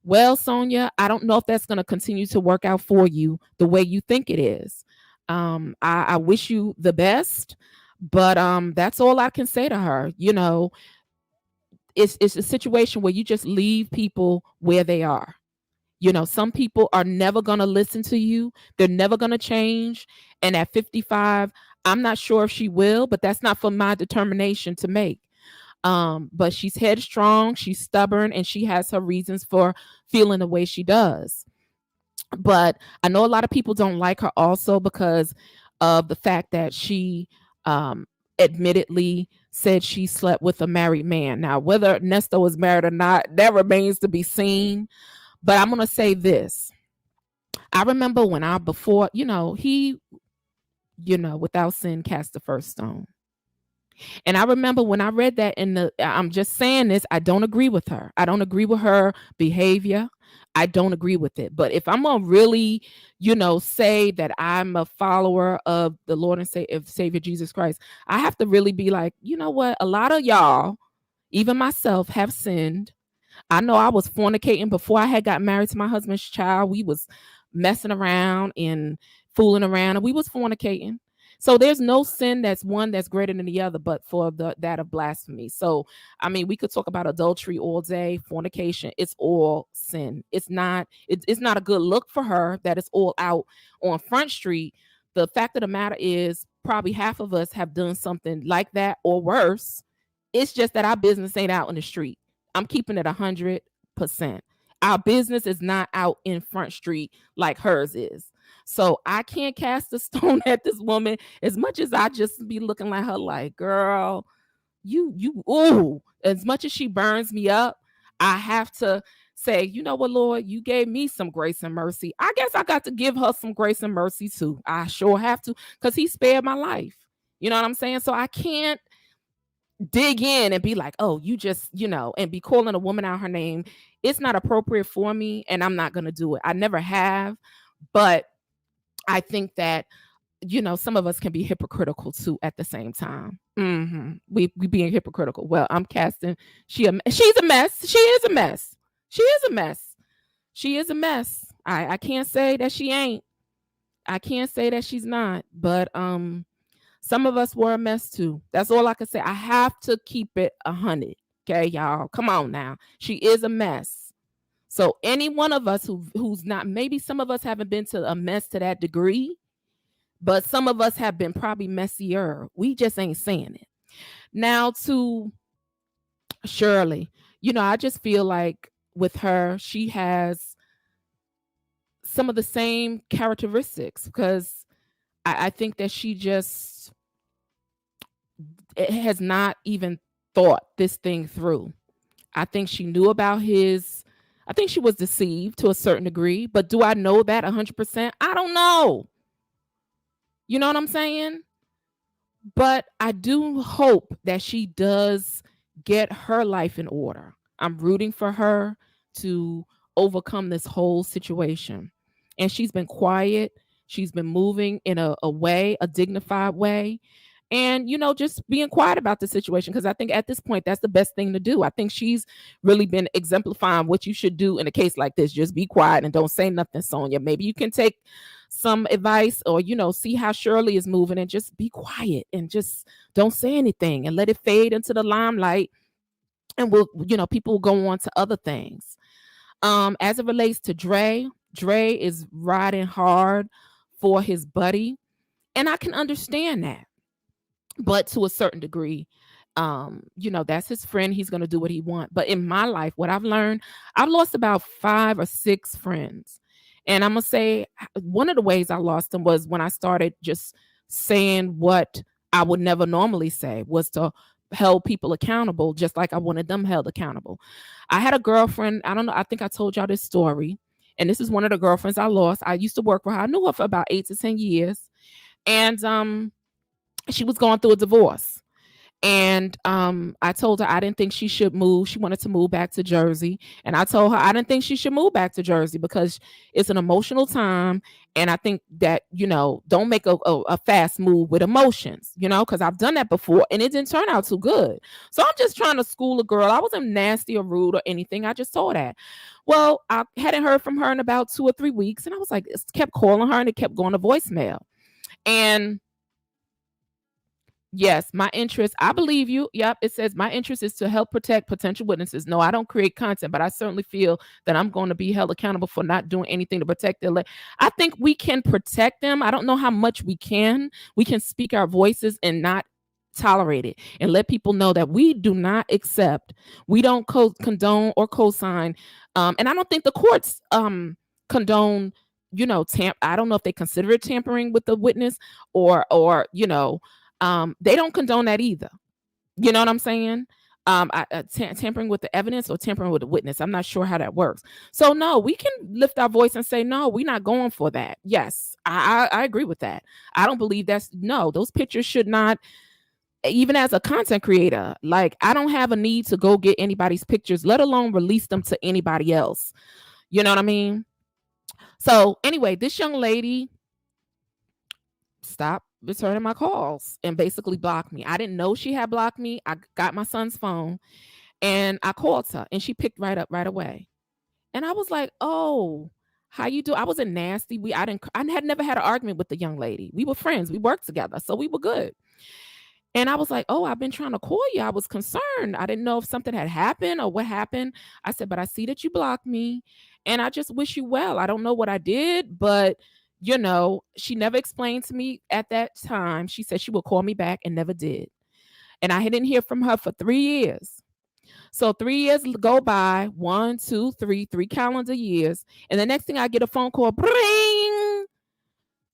S1: Well, Sonia, I don't know if that's going to continue to work out for you the way you think it is. I wish you the best, but that's all I can say to her. It's a situation where you just leave people where they are. Some people are never going to listen to you. They're never going to change. And at 55, I'm not sure if she will, but that's not for my determination to make. But she's headstrong, she's stubborn, and she has her reasons for feeling the way she does. But I know a lot of people don't like her also because of the fact that she admittedly said she slept with a married man. Now, whether Nestos was married or not, that remains to be seen. But I'm going to say this. I remember when he, without sin, cast the first stone. And I remember when I read that I'm just saying this, I don't agree with her. I don't agree with her behavior. I don't agree with it. But if I'm going to really, say that I'm a follower of the Lord and Savior Jesus Christ, I have to really be like, you know what? A lot of y'all, even myself, have sinned. I know I was fornicating before I had got married to my husband's child. We was messing around and fooling around, and we was fornicating. So there's no sin that's greater than the other, but for that of blasphemy. So, we could talk about adultery all day, fornication. It's all sin. It's not a good look for her that it's all out on Front Street. The fact of the matter is probably half of us have done something like that or worse. It's just that our business ain't out in the street. I'm keeping it 100%. Our business is not out in Front Street like hers is. So I can't cast a stone at this woman as much as I just be looking at her like, girl, ooh, as much as she burns me up, I have to say, you know what, Lord, you gave me some grace and mercy. I guess I got to give her some grace and mercy too. I sure have to, because he spared my life. You know what I'm saying? So I can't dig in and be like, oh, you just, and be calling a woman out her name. It's not appropriate for me, and I'm not going to do it. I never have. But I think that, some of us can be hypocritical too at the same time. We being hypocritical. Well, I'm casting. She's a mess. She is a mess. She is a mess. She is a mess. I can't say that she ain't. I can't say that she's not. But some of us were a mess too. That's all I can say. I have to keep it 100. Okay, y'all. Come on now. She is a mess. So any one of us who's not, maybe some of us haven't been to a mess to that degree, but some of us have been probably messier. We just ain't saying it. Now to Shirley, I just feel like with her, she has some of the same characteristics, because I think that she just has not even thought this thing through. I think she knew about I think she was deceived to a certain degree, but do I know that 100%? I don't know. You know what I'm saying? But I do hope that she does get her life in order. I'm rooting for her to overcome this whole situation. And she's been quiet. She's been moving in a dignified way. And, just being quiet about the situation, because I think at this point, that's the best thing to do. I think she's really been exemplifying what you should do in a case like this. Just be quiet and don't say nothing, Sonia. Maybe you can take some advice, or, see how Shirley is moving, and just be quiet and just don't say anything and let it fade into the limelight. And people will go on to other things. As it relates to Dre is riding hard for his buddy. And I can understand that. But to a certain degree, that's his friend. He's going to do what he wants. But in my life, what I've learned, I've lost about 5 or 6 friends. And I'm going to say one of the ways I lost them was when I started just saying what I would never normally say, was to hold people accountable, just like I wanted them held accountable. I had a girlfriend. I don't know. I think I told y'all this story. And this is one of the girlfriends I lost. I used to work with her. I knew her for about 8 to 10 years. And she was going through a divorce. And I told her I didn't think she should move. She wanted to move back to Jersey. And I told her I didn't think she should move back to Jersey because it's an emotional time. And I think that, don't make a fast move with emotions, because I've done that before and it didn't turn out too good. So I'm just trying to school a girl. I wasn't nasty or rude or anything. I just told that. Well, I hadn't heard from her in about 2 or 3 weeks. And I was like, kept calling her and it kept going to voicemail. And yes, my interest, I believe you. Yep, it says my interest is to help protect potential witnesses. No, I don't create content, but I certainly feel that I'm going to be held accountable for not doing anything to protect their I think we can protect them. I don't know how much we can. We can speak our voices and not tolerate it, and let people know that we do not accept, we don't condone or co-sign. And I don't think the courts condone, I don't know if they consider it tampering with the witness or they don't condone that either. You know what I'm saying? Tampering with the evidence or tampering with the witness. I'm not sure how that works. So no, we can lift our voice and say, no, we're not going for that. Yes, I agree with that. I don't believe those pictures should not, even as a content creator, like I don't have a need to go get anybody's pictures, let alone release them to anybody else. You know what I mean? So anyway, this young lady stopped returning my calls and basically blocked me. I didn't know she had blocked me. I got my son's phone and I called her and she picked right up right away. And I was like, oh, how you do? I wasn't nasty. I had never had an argument with the young lady. We were friends. We worked together. So we were good. And I was like, oh, I've been trying to call you. I was concerned. I didn't know if something had happened or what happened. I said, but I see that you blocked me and I just wish you well. I don't know what I did, but she never explained to me at that time. She said she would call me back and never did. And I didn't hear from her for 3 years. So 3 years go by, 1, 2, 3 calendar years. And the next thing I get a phone call, bring,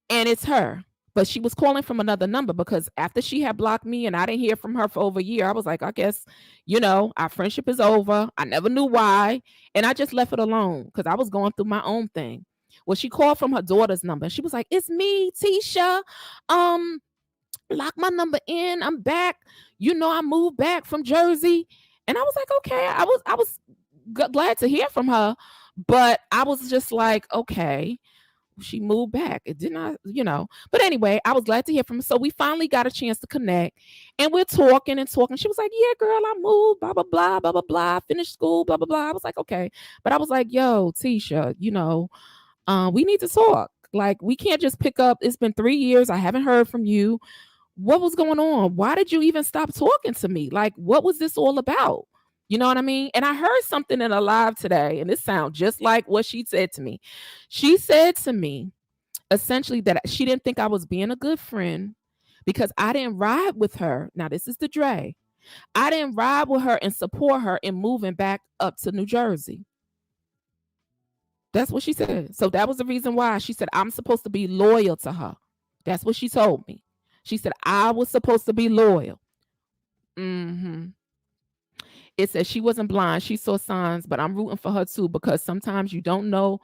S1: and it's her. but she was calling from another number because after she had blocked me and I didn't hear from her for over a year, I was like, I guess, our friendship is over. I never knew why. And I just left it alone because I was going through my own thing. Well, she called from her daughter's number. She was like, it's me, Tisha. Um, Lock my number in. I'm back. I moved back from Jersey. And I was like, okay. I was glad to hear from her, but I was just like, okay, she moved back. It did not. But anyway, I was glad to hear from her. So we finally got a chance to connect, and we're talking and talking. She was like, yeah, girl, I moved, blah, blah, blah, blah, blah, blah, finished school, blah, blah, blah. I was like, okay. But I was like, yo, Tisha, we need to talk. Like, we can't just pick up. It's been 3 years. I haven't heard from you. What was going on? Why did you even stop talking to me? Like, what was this all about? You know what I mean? And I heard something in a live today, and it sounds just like what she said to me. She said to me essentially that she didn't think I was being a good friend because I didn't ride with her. Now, this is the Dre. I didn't ride with her and support her in moving back up to New Jersey. That's what she said. So that was the reason why she said I'm supposed to be loyal to her. That's what she told me. She said I was supposed to be loyal. It said she wasn't blind. She saw signs, but I'm rooting for her too because sometimes you don't know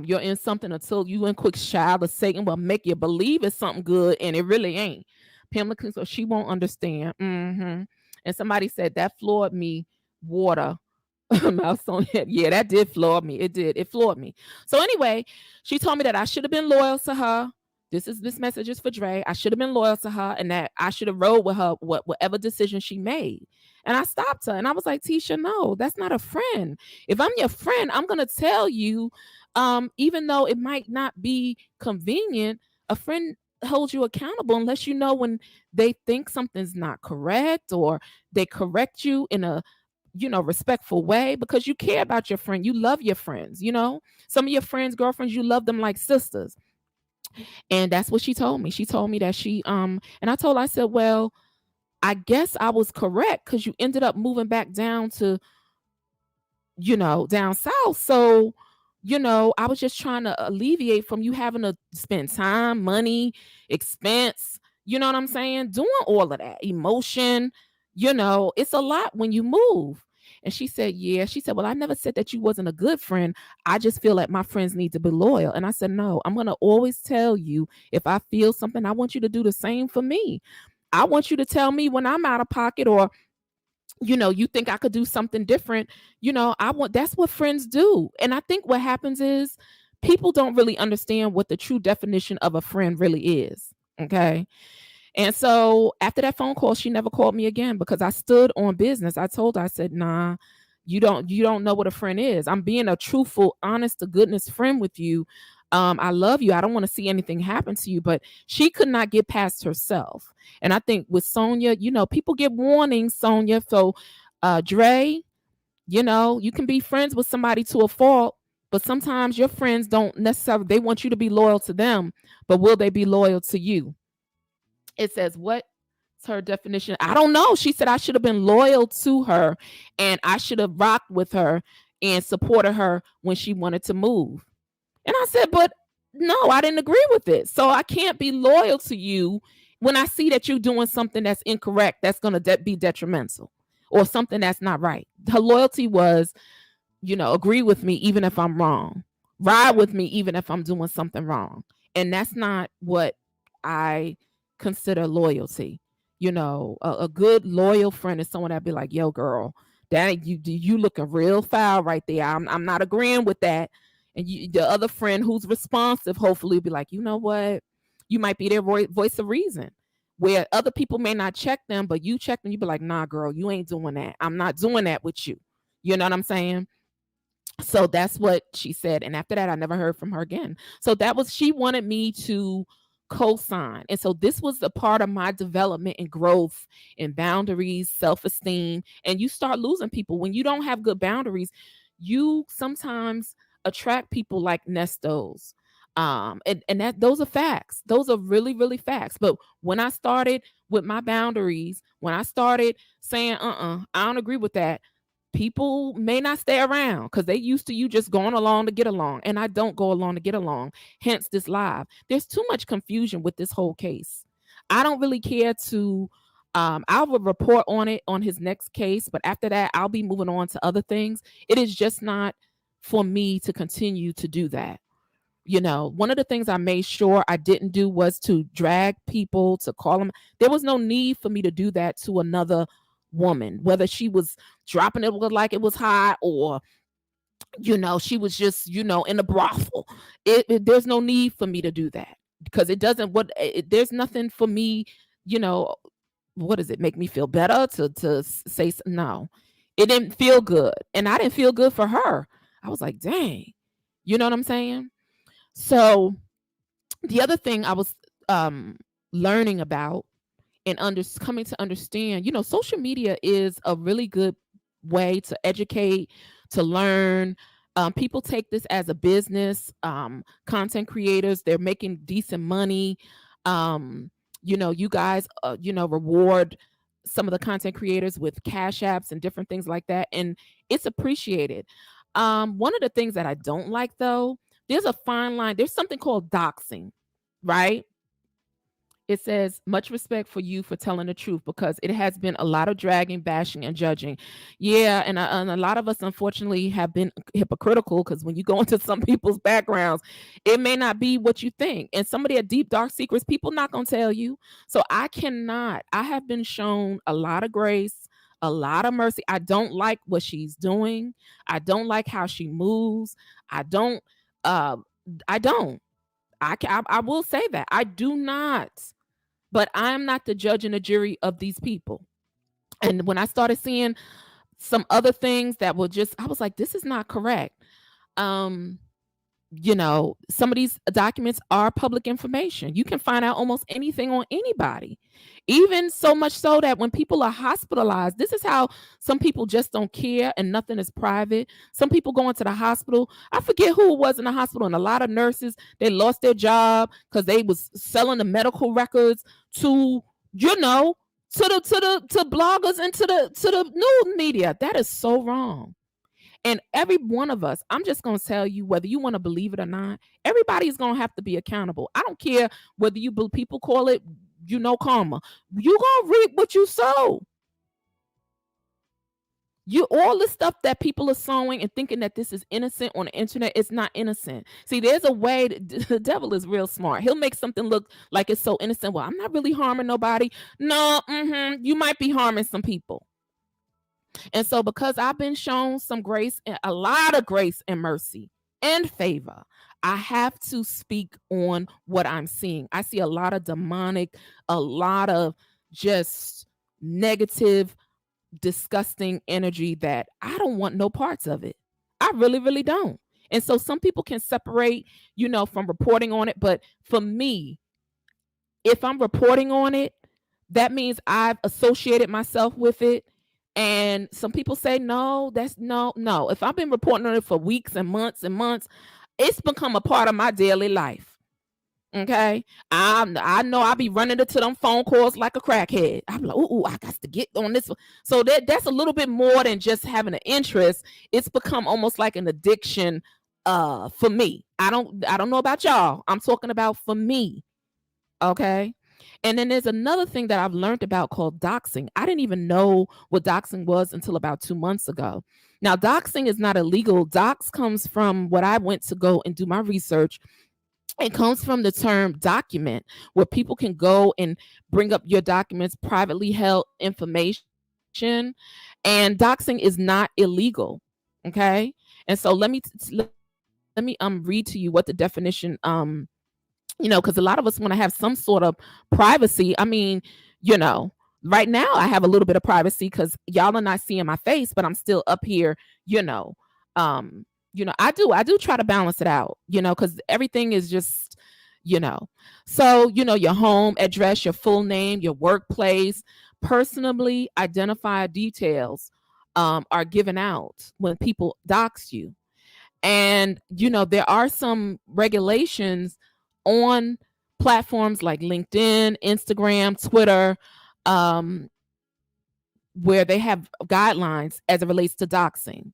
S1: you're in something until you in quick child of Satan will make you believe it's something good and it really ain't. Pamela, so she won't understand. And somebody said that floored me. Water. Sonia. Yeah, that did floor me. It did. It floored me. So anyway, she told me that I should have been loyal to her. This message is for Dre. I should have been loyal to her and that I should have rode with her whatever decision she made. And I stopped her and I was like, Tisha, no, that's not a friend. If I'm your friend, I'm gonna tell you, even though it might not be convenient, a friend holds you accountable unless you know when they think something's not correct or they correct you in a respectful way because you care about your friend. You love your friends, Some of your friends, girlfriends, you love them like sisters. And that's what she told me. She told me that and I told her, I said, well, I guess I was correct because you ended up moving back down to, down south. So, I was just trying to alleviate from you having to spend time, money, expense, you know what I'm saying? Doing all of that emotion, it's a lot when you move. And she said, yeah. She said, well, I never said that you wasn't a good friend. I just feel like my friends need to be loyal. And I said, no, I'm going to always tell you if I feel something, I want you to do the same for me. I want you to tell me when I'm out of pocket or, you think I could do something different. That's what friends do. And I think what happens is people don't really understand what the true definition of a friend really is. Okay. And so after that phone call, she never called me again because I stood on business. I told her, I said, nah, you don't know what a friend is. I'm being a truthful, honest to goodness friend with you. I love you. I don't want to see anything happen to you, but she could not get past herself. And I think with Sonia, people get warnings, Sonia. So, Dre, you can be friends with somebody to a fault, but sometimes your friends don't necessarily, they want you to be loyal to them, but will they be loyal to you? It says, what's her definition? I don't know. She said I should have been loyal to her and I should have rocked with her and supported her when she wanted to move. And I said, but no, I didn't agree with it. So I can't be loyal to you when I see that you're doing something that's incorrect, that's going to be detrimental or something that's not right. Her loyalty was, agree with me even if I'm wrong. Ride with me even if I'm doing something wrong. And that's not what I consider loyalty. A good loyal friend is someone that'd be like, yo, girl, that you looking real foul right there. I'm not agreeing with that. And the other friend who's responsive, hopefully be like, you know what? You might be their voice of reason. Where other people may not check them, but you check them, you be like, nah, girl, you ain't doing that. I'm not doing that with you. You know what I'm saying? So that's what she said. And after that, I never heard from her again. So she wanted me to co-sign. And so this was a part of my development and growth and boundaries, self-esteem. And you start losing people when you don't have good boundaries. You sometimes attract people like Nestos. And that those are facts. Those are really, really facts. But when I started with my boundaries, when I started saying, I don't agree with that, people may not stay around because they used to you just going along to get along. And I don't go along to get along. Hence this live. There's too much confusion with this whole case. I don't really care to I will report on it on his next case, but after that, I'll be moving on to other things. It is just not for me to continue to do that. One of the things I made sure I didn't do was to drag people, to call them. There was no need for me to do that to another woman, whether she was dropping it like it was hot, or she was just in the brothel. There's no need for me to do that, because it doesn't there's nothing for me. What does it make me feel better to say no? It didn't feel good, and I didn't feel good for her. I was like, dang, you know what I'm saying? So the other thing I was learning about and coming to understand, social media is a really good way to educate, to learn. People take this as a business. Content creators, they're making decent money. You guys, reward some of the content creators with cash apps and different things like that, and it's appreciated. One of the things that I don't like, though, there's a fine line. There's something called doxing, right? It says, much respect for you for telling the truth, because it has been a lot of dragging, bashing, and judging. Yeah, and a lot of us, unfortunately, have been hypocritical, because when you go into some people's backgrounds, it may not be what you think. And some of their deep, dark secrets, people not going to tell you. So I have been shown a lot of grace, a lot of mercy. I don't like what she's doing. I don't like how she moves. I don't. I will say that. I do not. But I'm not the judge and the jury of these people. And when I started seeing some other things that were I was like, this is not correct. Some of these documents are public information. You can find out almost anything on anybody, even so much so that when people are hospitalized, this is how some people just don't care and nothing is private. Some people go into the hospital. I forget who it was in the hospital, and a lot of nurses, they lost their job because they was selling the medical records to bloggers and to the news media. That is so wrong. And every one of us, I'm just going to tell you, whether you want to believe it or not, everybody's going to have to be accountable. I don't care whether people call it, karma. You're going to reap what you sow. All the stuff that people are sowing and thinking that this is innocent on the internet, it's not innocent. See, there's a way the devil is real smart. He'll make something look like it's so innocent. Well, I'm not really harming nobody. No, you might be harming some people. And so, because I've been shown some grace, a lot of grace and mercy and favor, I have to speak on what I'm seeing. I see a lot of demonic, a lot of just negative, disgusting energy that I don't want no parts of it. I really, really don't. And so some people can separate, from reporting on it. But for me, if I'm reporting on it, that means I've associated myself with it. And some people say, no, no. If I've been reporting on it for weeks and months, it's become a part of my daily life. Okay. I know I'll be running into them phone calls like a crackhead. I'm like, ooh, I got to get on this one. So that's a little bit more than just having an interest. It's become almost like an addiction for me. I don't know about y'all. I'm talking about for me. Okay. And then there's another thing that I've learned about called doxing. I didn't even know what doxing was until about 2 months ago. Now, doxing is not illegal. Dox comes from what I went to go and do my research. It comes from the term document, where people can go and bring up your documents, privately held information. And doxing is not illegal. Okay. And so let me read to you what the definition because a lot of us want to have some sort of privacy. I mean, right now I have a little bit of privacy because y'all are not seeing my face, but I'm still up here, I do try to balance it out, because everything is just, so, your home address, your full name, your workplace, personally identified details are given out when people dox you. And, there are some regulations on platforms like LinkedIn, Instagram, Twitter, where they have guidelines as it relates to doxing.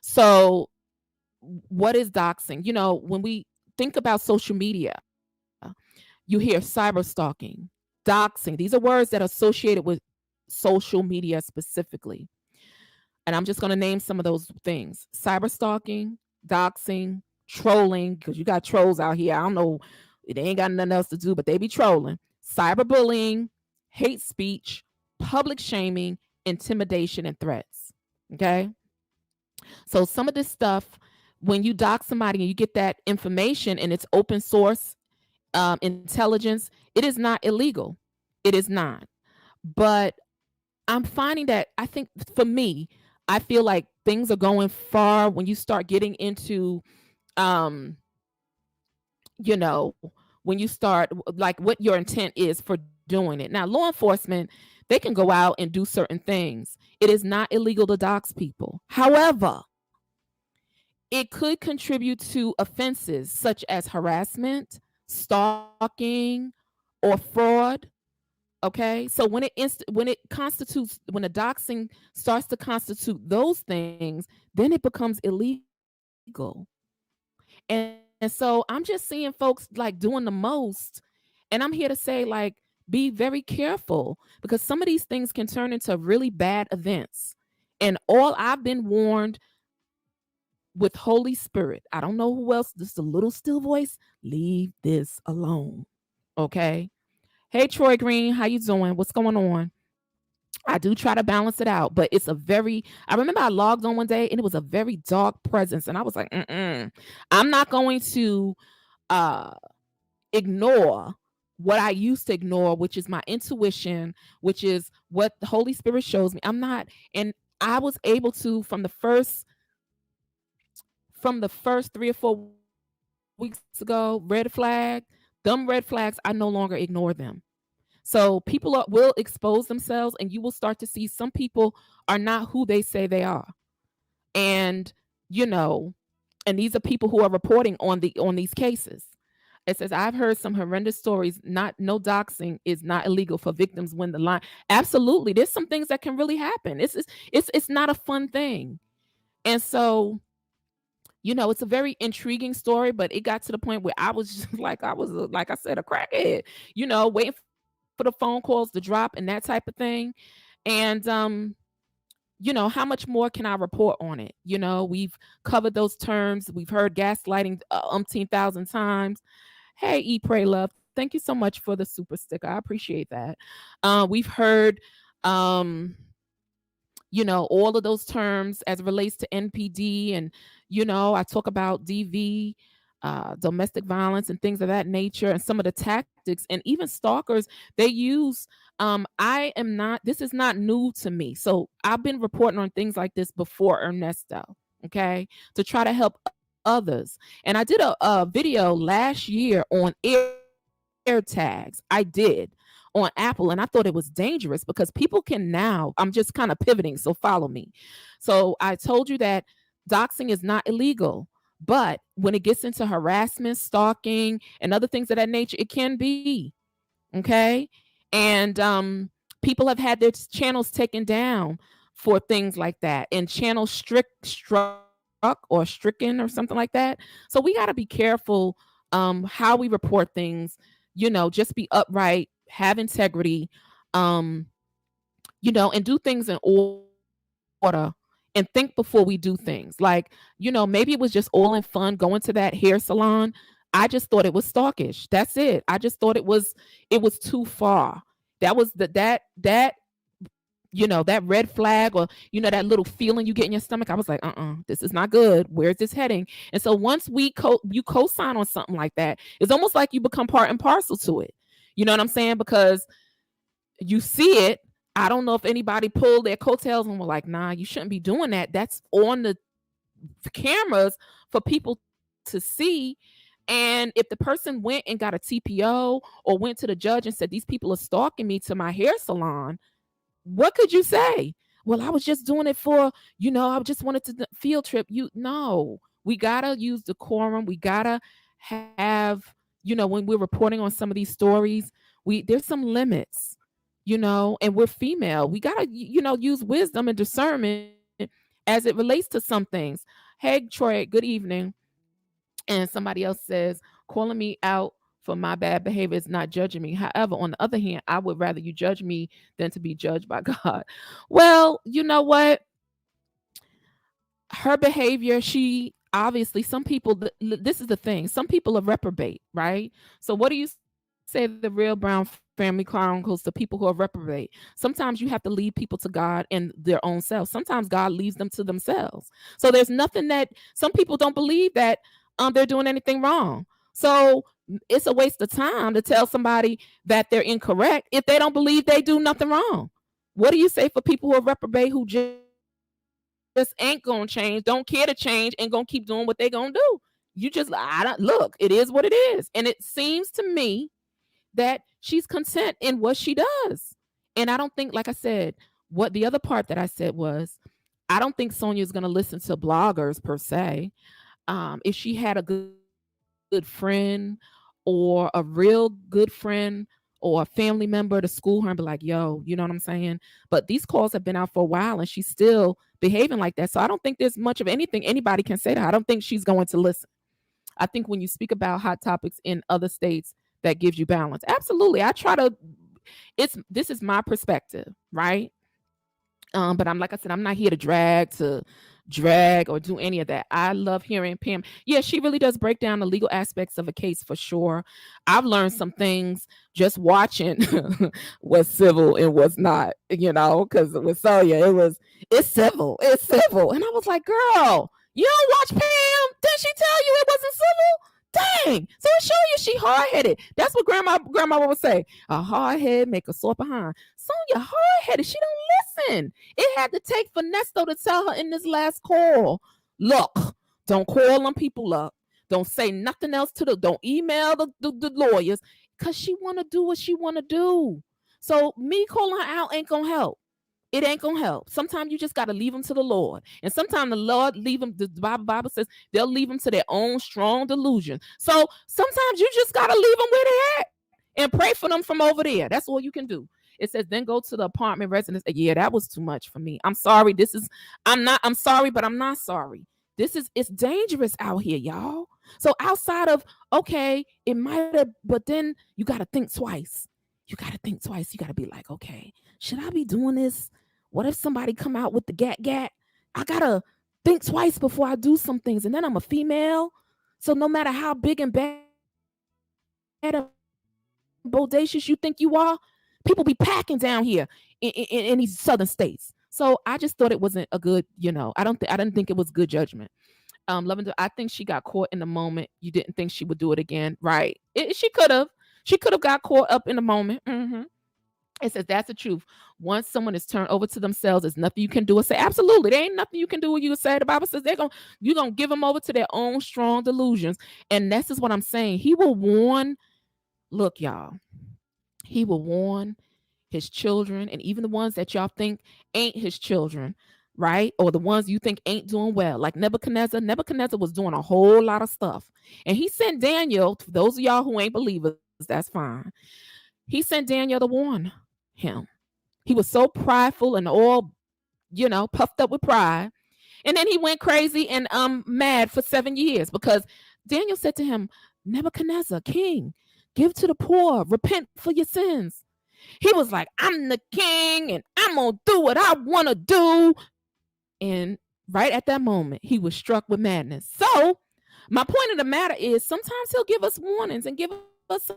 S1: So, what is doxing? When we think about social media, you hear cyber stalking, doxing. These are words that are associated with social media specifically. And I'm just going to name some of those things: cyber stalking, doxing, trolling, because you got trolls out here. I don't know, they ain't got nothing else to do, but they be trolling, cyberbullying, hate speech, public shaming, intimidation, and threats. Okay. So some of this stuff, when you dox somebody and you get that information and it's open source intelligence, it is not illegal. It is not. But I'm finding that, I think, for me, I feel like things are going far when you start getting into, um, you know, when you start, like, what your intent is for doing it. Now, law enforcement, they can go out and do certain things. It is not illegal to dox people. However, it could contribute to offenses such as harassment, stalking, or fraud. Okay, so when it constitutes, when the doxing starts to constitute those things, then it becomes illegal. And so I'm just seeing folks like doing the most, and I'm here to say, like, be very careful, because some of these things can turn into really bad events. And all I've been warned with Holy Spirit, I don't know who else, just a little still voice, leave this alone. Okay. Hey Troy Green, how you doing? What's going on? I do try to balance it out, but it's a very, I remember I logged on one day and it was a very dark presence. And I was like, I'm not going to uh, ignore what I used to ignore, which is my intuition, which is what the Holy Spirit shows me. I'm not, and I was able to, from the first 3 or 4 weeks ago, red flag, them red flags, I no longer ignore them. So people will expose themselves, and you will start to see some people are not who they say they are. And you know, and these are people who are reporting on these cases. It says, I've heard some horrendous stories. Not No doxing is not illegal for victims when the line. Absolutely, there's some things that can really happen. It's not a fun thing. And so, it's a very intriguing story, but it got to the point where I was just like, like I said, a crackhead, waiting for the phone calls to drop and that type of thing. And how much more can I report on it? We've covered those terms. We've heard gaslighting umpteen thousand times. Hey, Eat, Pray, Love. Thank you so much for the super sticker. I appreciate that. We've heard, all of those terms as it relates to NPD. And, I talk about DV, domestic violence, and things of that nature, and some of the tactics, and even stalkers they use. This is not new to me. So I've been reporting on things like this before Ernesto, okay, to try to help others. And I did a video last year on air tags. I did on Apple, and I thought it was dangerous because people can now, I'm just kind of pivoting, so follow me. So I told you that doxing is not illegal, but when it gets into harassment, stalking, and other things of that nature, it can be. Okay. And people have had their channels taken down for things like that, and channels struck or stricken or something like that. So we got to be careful how we report things. Just be upright, have integrity, um, and do things in order, and think before we do things. Like, maybe it was just all in fun going to that hair salon. I just thought it was stalkish. That's it. I just thought it was too far. That was that that red flag, or that little feeling you get in your stomach. I was like, this is not good. Where's this heading? And so once you co-sign on something like that, it's almost like you become part and parcel to it. You know what I'm saying? Because you see it. I don't know if anybody pulled their coattails and were like, nah, you shouldn't be doing that. That's on the cameras for people to see. And if the person went and got a TPO or went to the judge and said, these people are stalking me to my hair salon, what could you say? Well, I was just doing it for, I just wanted to field trip. No, we gotta use decorum. We gotta have, when we're reporting on some of these stories, there's some limits. and we're female. We got to, use wisdom and discernment as it relates to some things. Hey, Troy, good evening. And somebody else says, calling me out for my bad behavior is not judging me. However, on the other hand, I would rather you judge me than to be judged by God. Well, you know what? Her behavior, she obviously, some people, this is the thing, some people are reprobate, right? So what do you say the real Brown family chronicles to people who are reprobate? Sometimes you have to lead people to God and their own self. Sometimes God leads them to themselves. So there's nothing that some people don't believe that they're doing anything wrong. So it's a waste of time to tell somebody that they're incorrect if they don't believe they do nothing wrong. What do you say for people who are reprobate, who just ain't gonna change, don't care to change, and gonna keep doing what they gonna do? You just, I don't, look, it is what it is. And it seems to me that she's content in what she does. And I don't think, like I said, what the other part that I said was, I don't think Sonia is going to listen to bloggers per se. If she had a good friend or a real good friend or a family member to school her and be like, yo, you know what I'm saying? But these calls have been out for a while and she's still behaving like that. So I don't think there's much of anything anybody can say to her. I don't think she's going to listen. I think when you speak about hot topics in other states, that gives you balance. Absolutely. I try to, this is my perspective, right? But I'm, like I said, I'm not here to drag or do any of that. I love hearing Pam. Yeah, she really does break down the legal aspects of a case for sure. I've learned some things just watching what's civil and what's not, because with Sonia, it's civil, And I was like, girl, you don't watch Pam? Did she tell you it wasn't civil? Dang. So it show you she hard-headed. That's what grandma would say. A hard head make a sore behind. Sonia hard-headed. She don't listen. It had to take for Ernesto to tell her in this last call, look, don't call them people up. Don't say nothing else don't email the lawyers, because she want to do what she want to do. So me calling her out ain't gonna help. It ain't gonna help. Sometimes you just gotta leave them to the Lord, and sometimes the Lord leave them. The Bible says they'll leave them to their own strong delusion. So sometimes you just gotta leave them where they at and pray for them from over there. That's all you can do. It says then go to the apartment residence. Yeah, that was too much for me. I'm sorry. I'm sorry, but I'm not sorry. It's dangerous out here, y'all. So outside of, okay, it might have, but then you gotta think twice. You gotta think twice. You gotta be like, okay, should I be doing this? What if somebody come out with the gat? I gotta think twice before I do some things. And then I'm a female. So no matter how big and bad and bodacious you think you are, people be packing down here in these southern states. So I just thought it wasn't a good, I didn't think it was good judgment. Lavender, I think she got caught in the moment. You didn't think she would do it again, right? She could have got caught up in the moment. It says that's the truth. Once someone is turned over to themselves, there's nothing you can do or say. Absolutely, there ain't nothing you can do or you can say. The Bible says you're gonna give them over to their own strong delusions, and this is what I'm saying. He will warn. Look, y'all. He will warn his children, and even the ones that y'all think ain't his children, right? Or the ones you think ain't doing well, like Nebuchadnezzar. Nebuchadnezzar was doing a whole lot of stuff, and he sent Daniel. For those of y'all who ain't believers, that's fine. He sent Daniel to warn him. He was so prideful and all, puffed up with pride. And then he went crazy and mad for 7 years because Daniel said to him, Nebuchadnezzar, king, give to the poor, repent for your sins. He was like, I'm the king and I'm going to do what I want to do. And right at that moment, he was struck with madness. So my point of the matter is sometimes he'll give us warnings and give us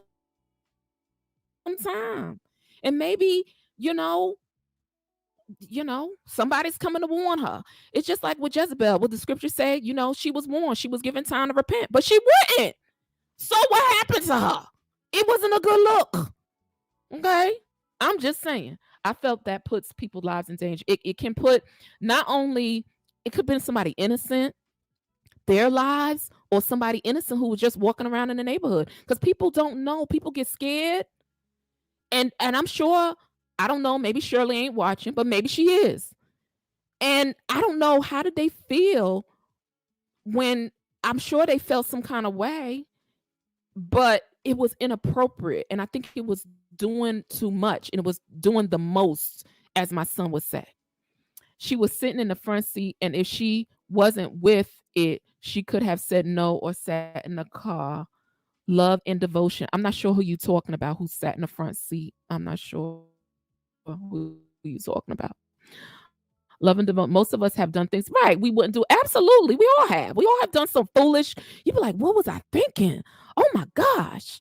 S1: some time. And maybe, somebody's coming to warn her. It's just like with Jezebel, what the scripture say, she was warned. She was given time to repent, but she wouldn't. So what happened to her? It wasn't a good look. Okay? I'm just saying. I felt that puts people's lives in danger. It can put not only, it could be somebody innocent, their lives, or somebody innocent who was just walking around in the neighborhood. Because people don't know. People get scared. And I'm sure, I don't know, maybe Shirley ain't watching, but maybe she is. And I don't know, how did they feel when, I'm sure they felt some kind of way, but it was inappropriate. And I think it was doing too much and it was doing the most, as my son would say. She was sitting in the front seat, and if she wasn't with it, she could have said no or sat in the car. Love and devotion. I'm not sure who you talking about, who sat in the front seat. I'm not sure who you talking about. Love and devote. Most of us have done things right. We wouldn't do. Absolutely, we all have. We all have done some foolish. You be like, what was I thinking? Oh my gosh.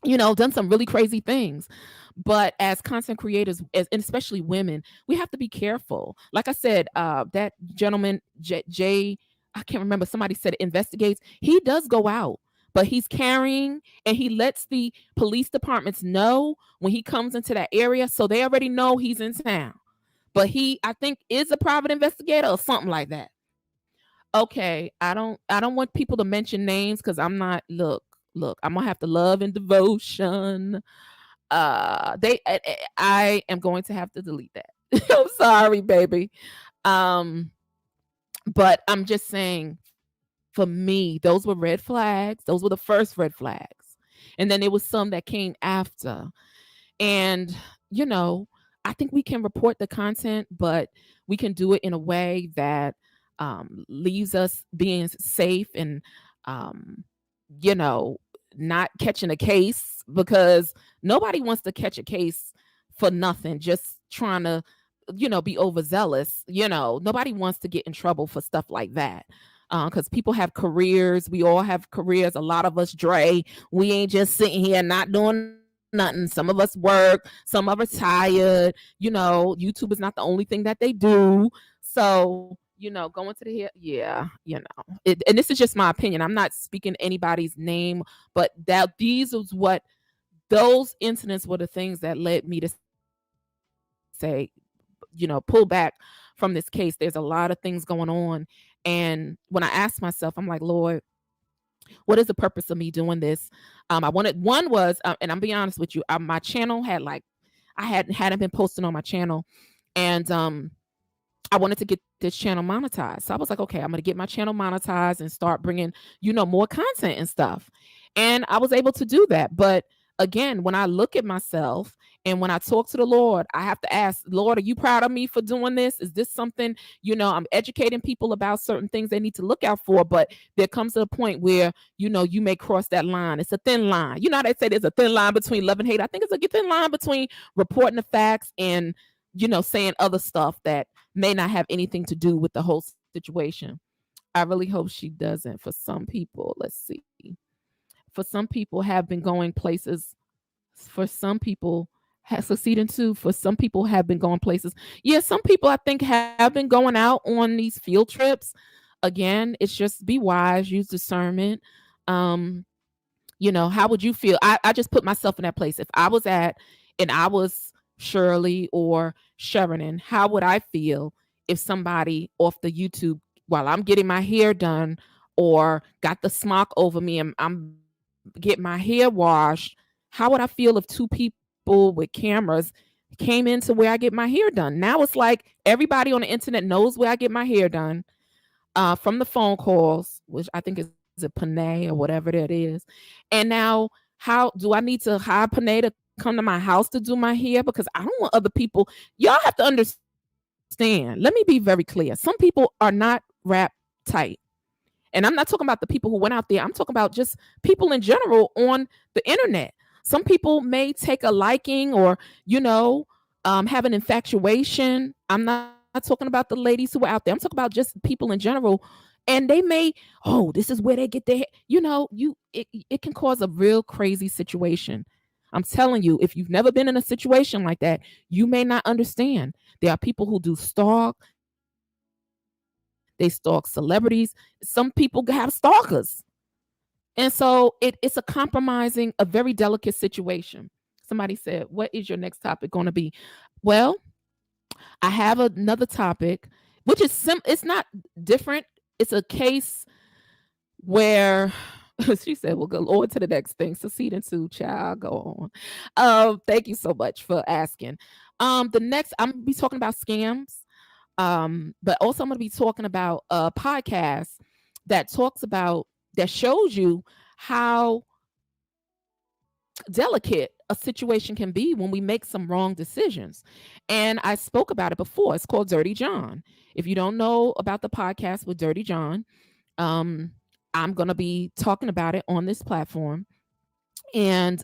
S1: Done some really crazy things. But as content creators, and especially women, we have to be careful. Like I said, that gentleman, Jay, I can't remember, somebody said investigates. He does go out, but he's carrying and he lets the police departments know when he comes into that area. So they already know he's in town. But he, I think, is a private investigator or something like that. Okay, I don't want people to mention names because I'm not look, I'm gonna have to love and devotion. I am going to have to delete that. I'm sorry, baby. Um, but I'm just saying, for me, those were red flags. Those were the first red flags. And then there was some that came after. And, you know, I think we can report the content, but we can do it in a way that leaves us being safe and, um, you know, not catching a case, because nobody wants to catch a case for nothing, just trying to, be overzealous. Nobody wants to get in trouble for stuff like that. Because people have careers. We all have careers. A lot of us, Dre, we ain't just sitting here not doing nothing. Some of us work. Some of us tired. YouTube is not the only thing that they do. So, going to the here, yeah, and this is just my opinion. I'm not speaking anybody's name, but that these was what those incidents were, the things that led me to say, pull back from this case. There's a lot of things going on. And when I asked myself, I'm like, Lord, what is the purpose of me doing this? I wanted, one was, and I'm being honest with you, my channel had like, I hadn't been posting on my channel, and I wanted to get this channel monetized. So I was like, okay, I'm going to get my channel monetized and start bringing, more content and stuff. And I was able to do that. But again, when I look at myself and when I talk to the Lord, I have to ask, Lord, are you proud of me for doing this? Is this something, I'm educating people about certain things they need to look out for? But there comes a point where, you may cross that line. It's a thin line. You know how they say there's a thin line between love and hate? I think it's a thin line between reporting the facts and, saying other stuff that may not have anything to do with the whole situation. I really hope she doesn't. For some people, let's see. For some people have been going places. For some people have succeeded too. For some people have been going places. Yeah, some people I think have been going out on these field trips. Again, it's just be wise, use discernment. Um, how would you feel? I just put myself in that place. If I was and I was Shirley or Sheridan, how would I feel if somebody off the YouTube, while I'm getting my hair done or got the smock over me and I'm getting my hair washed, how would I feel if two people with cameras came into where I get my hair done? Now it's like everybody on the internet knows where I get my hair done, from the phone calls, which I think is a Panay or whatever that is. And now, how do I need to hire Panay to come to my house to do my hair? Because I don't want other people. Y'all have to understand. Let me be very clear. Some people are not wrapped tight. And I'm not talking about the people who went out there. I'm talking about just people in general on the internet. Some people may take a liking or, have an infatuation. I'm not talking about the ladies who were out there. I'm talking about just people in general. And they may, oh, this is where they get their, it can cause a real crazy situation. I'm telling you, if you've never been in a situation like that, you may not understand. There are people who do stalk. They stalk celebrities. Some people have stalkers. And so it's a compromising, a very delicate situation. Somebody said, what is your next topic going to be? Well, I have another topic, which is it's not different. It's a case where she said, we'll go on to the next thing. Succeed into child, go on. Thank you so much for asking. The next, I'm gonna be talking about scams. But also I'm gonna be talking about a podcast that shows you how delicate a situation can be when we make some wrong decisions. And I spoke about it before. It's called Dirty John. If you don't know about the podcast with Dirty John, um, I'm going to be talking about it on this platform and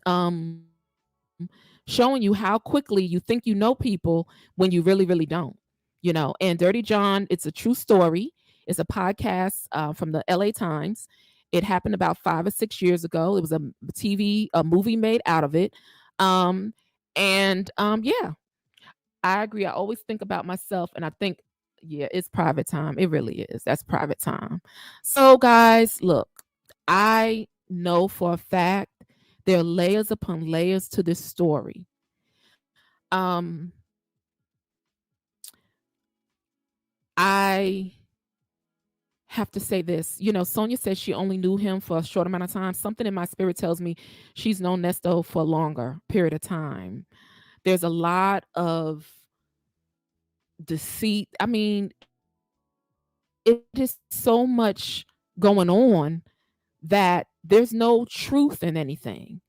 S1: showing you how quickly you think you know people when you really, really don't. And Dirty John, it's a true story. It's a podcast from the LA Times. It happened about 5 or 6 years ago. It was a a movie made out of it. Um, and yeah, I agree. I always think about myself and I think, yeah, it's private time. It really is. That's private time. So, guys, look, I know for a fact there are layers upon layers to this story. Um, I have to say this. Sonia says she only knew him for a short amount of time. Something in my spirit tells me she's known Nesto for a longer period of time. There's a lot of deceit. I mean, it is so much going on that there's no truth in anything.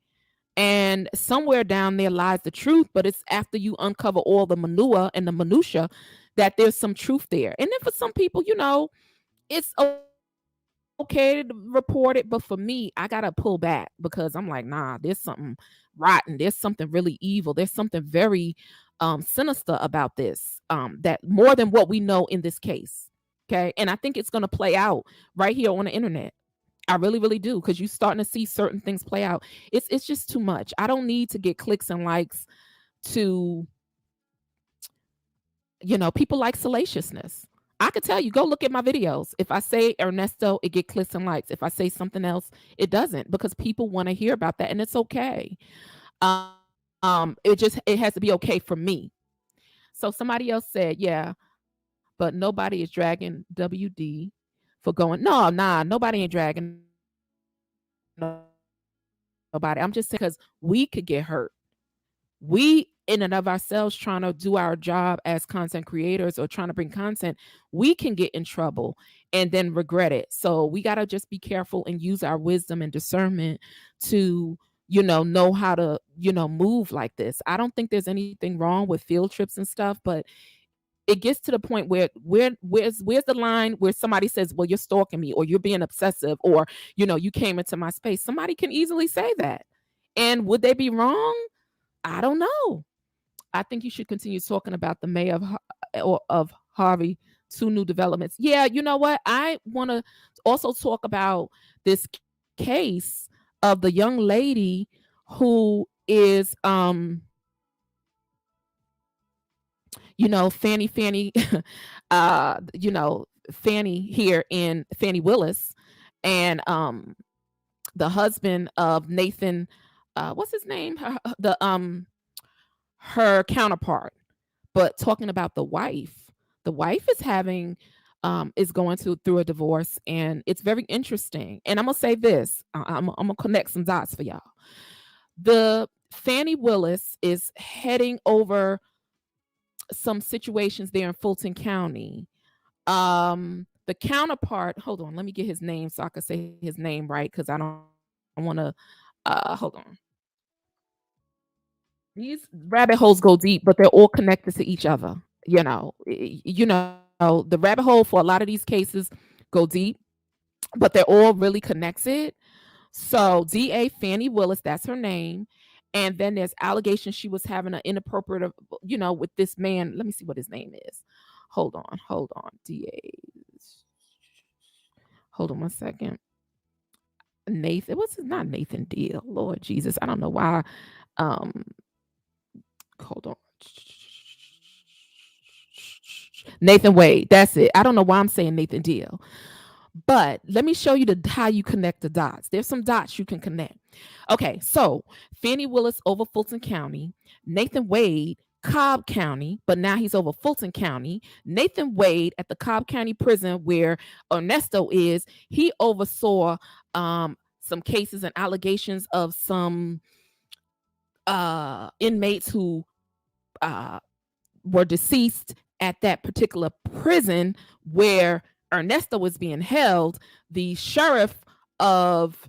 S1: And somewhere down there lies the truth, but it's after you uncover all the manure and the minutia that there's some truth there. And then for some people, it's okay to report it, but for me, I gotta pull back because I'm like, nah, there's something rotten, there's something really evil, there's something very sinister about this, that more than what we know in this case. Okay. And I think it's gonna play out right here on the internet. I really, really do, because you're starting to see certain things play out. It's just too much. I don't need to get clicks and likes to, people like salaciousness. I could tell you, go look at my videos. If I say Ernesto, it get clicks and likes. If I say something else, it doesn't, because people want to hear about that, and it's okay. It has to be okay for me. So somebody else said, yeah, but nobody is dragging WD for going. No, nah, nobody ain't dragging nobody. I'm just saying, because we could get hurt. We in and of ourselves trying to do our job as content creators or trying to bring content, we can get in trouble and then regret it. So we got to just be careful and use our wisdom and discernment to know how to move like this. I don't think there's anything wrong with field trips and stuff, but it gets to the point where's the line where somebody says, well, you're stalking me, or you're being obsessive, or you came into my space. Somebody can easily say that, and would they be wrong? I don't know. I think you should continue talking about the mayor of Harvey. Two new developments. Yeah, you know what? I want to also talk about this case of the young lady who is Fanny Fanny here in Fanny Willis, and the husband of Nathan, what's his name? Her counterpart. But talking about the wife is having is going through a divorce, and it's very interesting. And I'm gonna say this, I'm gonna connect some dots for y'all. The Fannie Willis is heading over some situations there in Fulton County. The counterpart, hold on, let me get his name so I can say his name right, because I don't want to hold on. These rabbit holes go deep, but they're all connected to each other. The rabbit hole for a lot of these cases go deep, but they're all really connected. So DA Fannie Willis, that's her name. And then there's allegations she was having an inappropriate, with this man. Let me see what his name is. Hold on. DA. Hold on one second. Nathan, what's his, not Nathan Deal. Lord Jesus, I don't know why. Hold on. Nathan Wade, that's it. I don't know why I'm saying Nathan Deal. But let me show you how you connect the dots. There's some dots you can connect. Okay, so Fannie Willis over Fulton County, Nathan Wade, Cobb County, but now he's over Fulton County. Nathan Wade at the Cobb County prison where Ernesto is, he oversaw some cases and allegations of some inmates who were deceased at that particular prison where Ernesto was being held. The sheriff of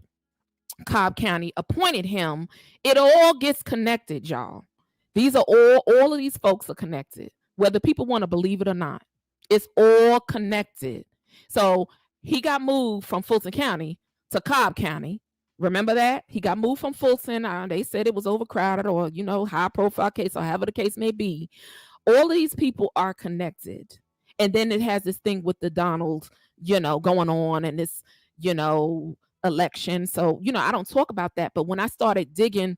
S1: Cobb County appointed him. It all gets connected, y'all. These are all of these folks are connected, whether people want to believe it or not. It's all connected. So he got moved from Fulton County to Cobb County. Remember that? He got moved from Fulton. They said it was overcrowded or, high profile case or however the case may be. All of these people are connected. And then it has this thing with the Donald, going on and this, election. So, I don't talk about that. But when I started digging,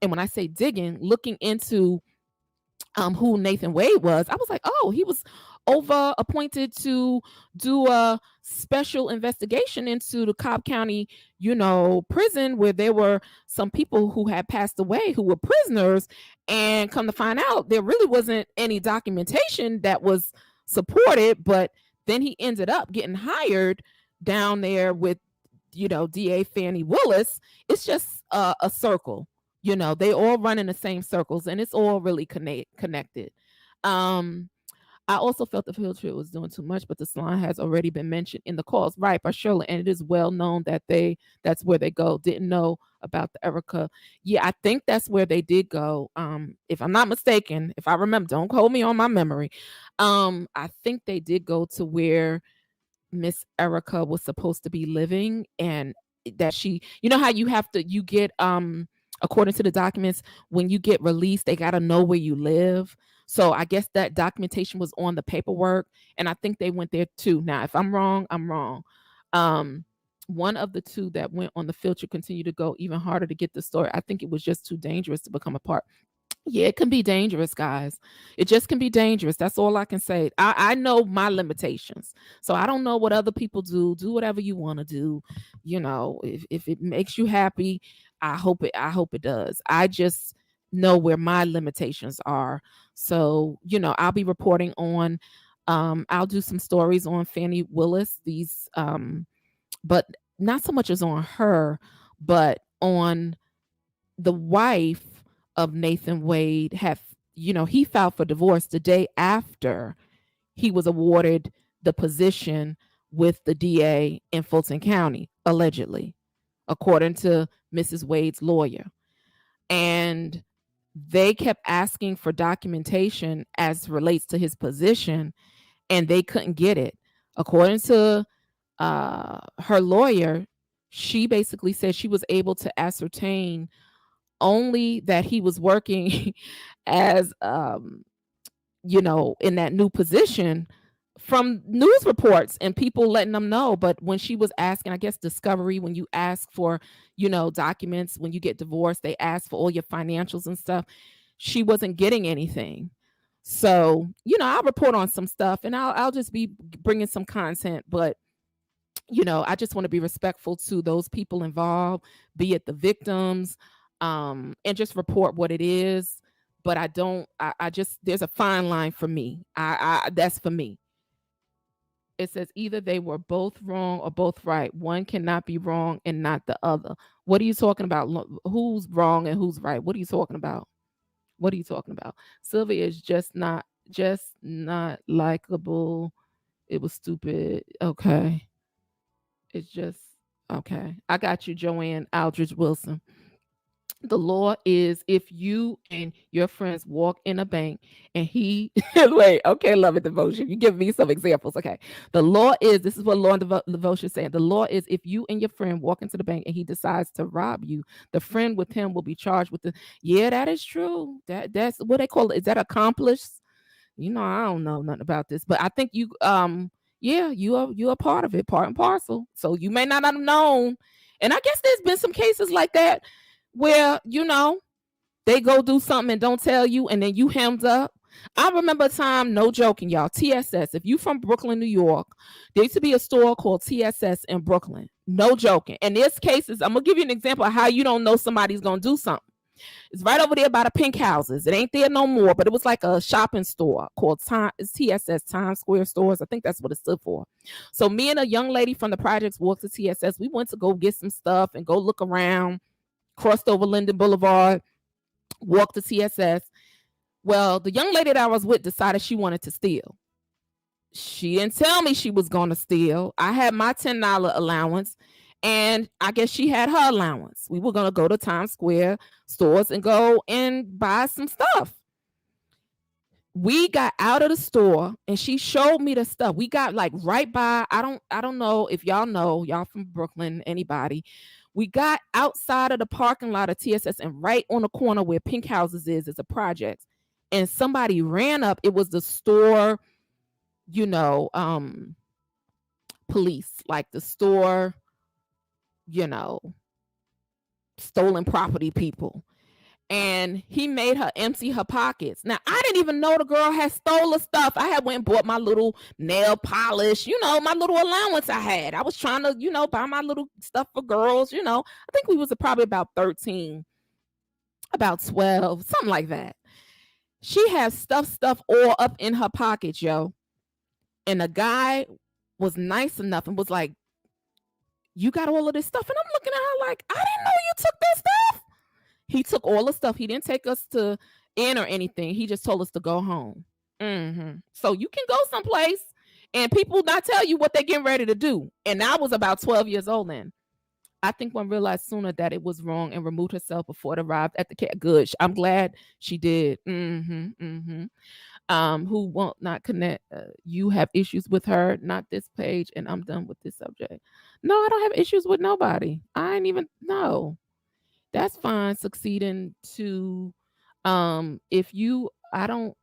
S1: and when I say digging, looking into who Nathan Wade was, I was like, oh, he was appointed to do a special investigation into the Cobb County, prison where there were some people who had passed away who were prisoners. And come to find out, there really wasn't any documentation that was supported. But then he ended up getting hired down there with, DA Fannie Willis. It's just a circle. They all run in the same circles, and it's all really connected. I also felt the field trip was doing too much, but the salon has already been mentioned in the calls, right, by Shirley, and it is well known that that's where they go. Didn't know about the Erica. Yeah, I think that's where they did go. If I'm not mistaken, if I remember, don't hold me on my memory. I think they did go to where Miss Erica was supposed to be living, and that she, how you get according to the documents, when you get released, they got to know where you live. So I guess that documentation was on the paperwork, and I think they went there too. Now, if I'm wrong, I'm wrong. One of the two that went on the field trip continued to go even harder to get the story. I think it was just too dangerous to become a part. Yeah, it can be dangerous, guys. It just can be dangerous. That's all I can say. I know my limitations. So I don't know what other people do. Do whatever you want to do. If it makes you happy, I hope it does. I just know where my limitations are. So, I'll be reporting on I'll do some stories on Fannie Willis, but not so much as on her, but on the wife of Nathan Wade. He filed for divorce the day after he was awarded the position with the DA in Fulton County, allegedly, according to Mrs. Wade's lawyer. And they kept asking for documentation as relates to his position, and they couldn't get it. According to her lawyer, she basically said she was able to ascertain only that he was working as in that new position from news reports and people letting them know. But when she was asking, I guess discovery, when you ask for documents, when you get divorced, they ask for all your financials and stuff, she wasn't getting anything. So I'll report on some stuff, and I'll just be bringing some content. But I just want to be respectful to those people involved, be it the victims, and just report what it is. But there's a fine line for me. That's for me. It says either they were both wrong or both right. One cannot be wrong and not the other. What are you talking about? Who's wrong and who's right? What are you talking about? What are you talking about? Sylvia is just not likable. It was stupid. Okay. It's just okay. I got you, Joanne Aldridge Wilson. The law is if you and your friends walk in a bank and he wait, okay, love and devotion. You give me some examples. Okay. The law is, this is what law and devotion is saying. The law is if you and your friend walk into the bank and he decides to rob you, the friend with him will be charged with yeah, that is true. That's what they call it. Is that accomplice? I don't know nothing about this, but I think you you're a part of it, part and parcel. So you may not have known. And I guess there's been some cases like that where they go do something and don't tell you, and then you hemmed up. I remember a time, no joking, y'all, TSS. If you from Brooklyn, New York, there used to be a store called TSS in Brooklyn. No joking. And there's cases, I'm gonna give you an example of how you don't know somebody's gonna do something. It's right over there by the pink houses. It ain't there no more, but it was like a shopping store called TSS, Times Square Stores. I think that's what it stood for. So me and a young lady from the projects walked to TSS. We went to go get some stuff and go look around, crossed over Linden Boulevard, walked to TSS. Well, the young lady that I was with decided she wanted to steal. She didn't tell me she was going to steal. I had my $10 allowance, And I guess she had her allowance. We were going to go to Times Square stores and go and buy some stuff. We got out of the store and she showed me the stuff. We got like right by, I don't know if y'all know, y'all from Brooklyn, anybody. We got outside of the parking lot of TSS, and right on the corner where Pink Houses is a project. And somebody ran up. It was the store, police, like the store, stolen property people. And he made her empty her pockets. Now, I didn't even know the girl had stole the stuff. I had went and bought my little nail polish, my little allowance I had. I was trying to, buy my little stuff for girls, I think we was probably about 13, about 12, something like that. She had stuff all up in her pockets, yo. And the guy was nice enough and was like, you got all of this stuff? And I'm looking at her like, I didn't know you took this stuff. He took all the stuff. He didn't take us to in or anything. He just told us to go home. So you can go someplace and people not tell you what they're getting ready to do. And I was about 12 years old then. I think one realized sooner that it was wrong and removed herself before it arrived at the cat. Good. I'm glad she did. Who won't not connect? You have issues with her, not this page, and I'm done with this subject. No, I don't have issues with nobody. I ain't even know. That's fine. Succeeding to, if you, why don't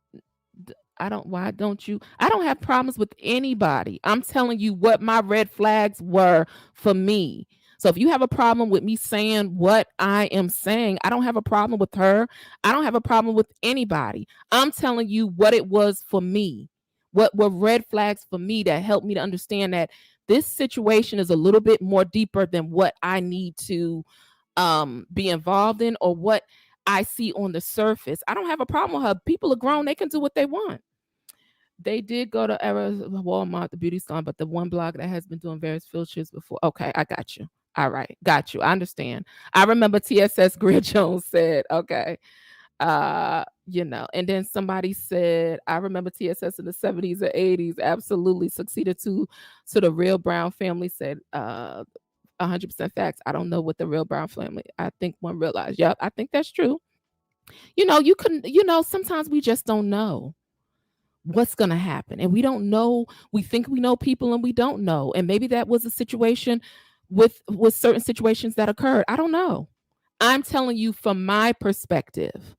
S1: you? I don't have problems with anybody. I'm telling you what my red flags were for me. So if you have a problem with me saying what I am saying, I don't have a problem with her. I don't have a problem with anybody. I'm telling you what it was for me. What were red flags for me that helped me to understand that this situation is a little bit more deeper than what I need to be involved in or what I see on the surface. I don't have a problem with her. People are grown. They can do what they want. They did go to Walmart, the beauty salon, but the one blog that has been doing various filters before. Okay, I got you. All right, got you. I understand. I remember TSS Greer Jones said, okay. And then somebody said, I remember TSS in the 70s or 80s absolutely succeeded to the Real Brown family, said 100% facts. I don't know what the Real Brown family, I think one realized. Yep, I think that's true. You couldn't, sometimes we just don't know what's going to happen. And we don't know, we think we know people and we don't know. And maybe that was a situation with certain situations that occurred. I don't know. I'm telling you from my perspective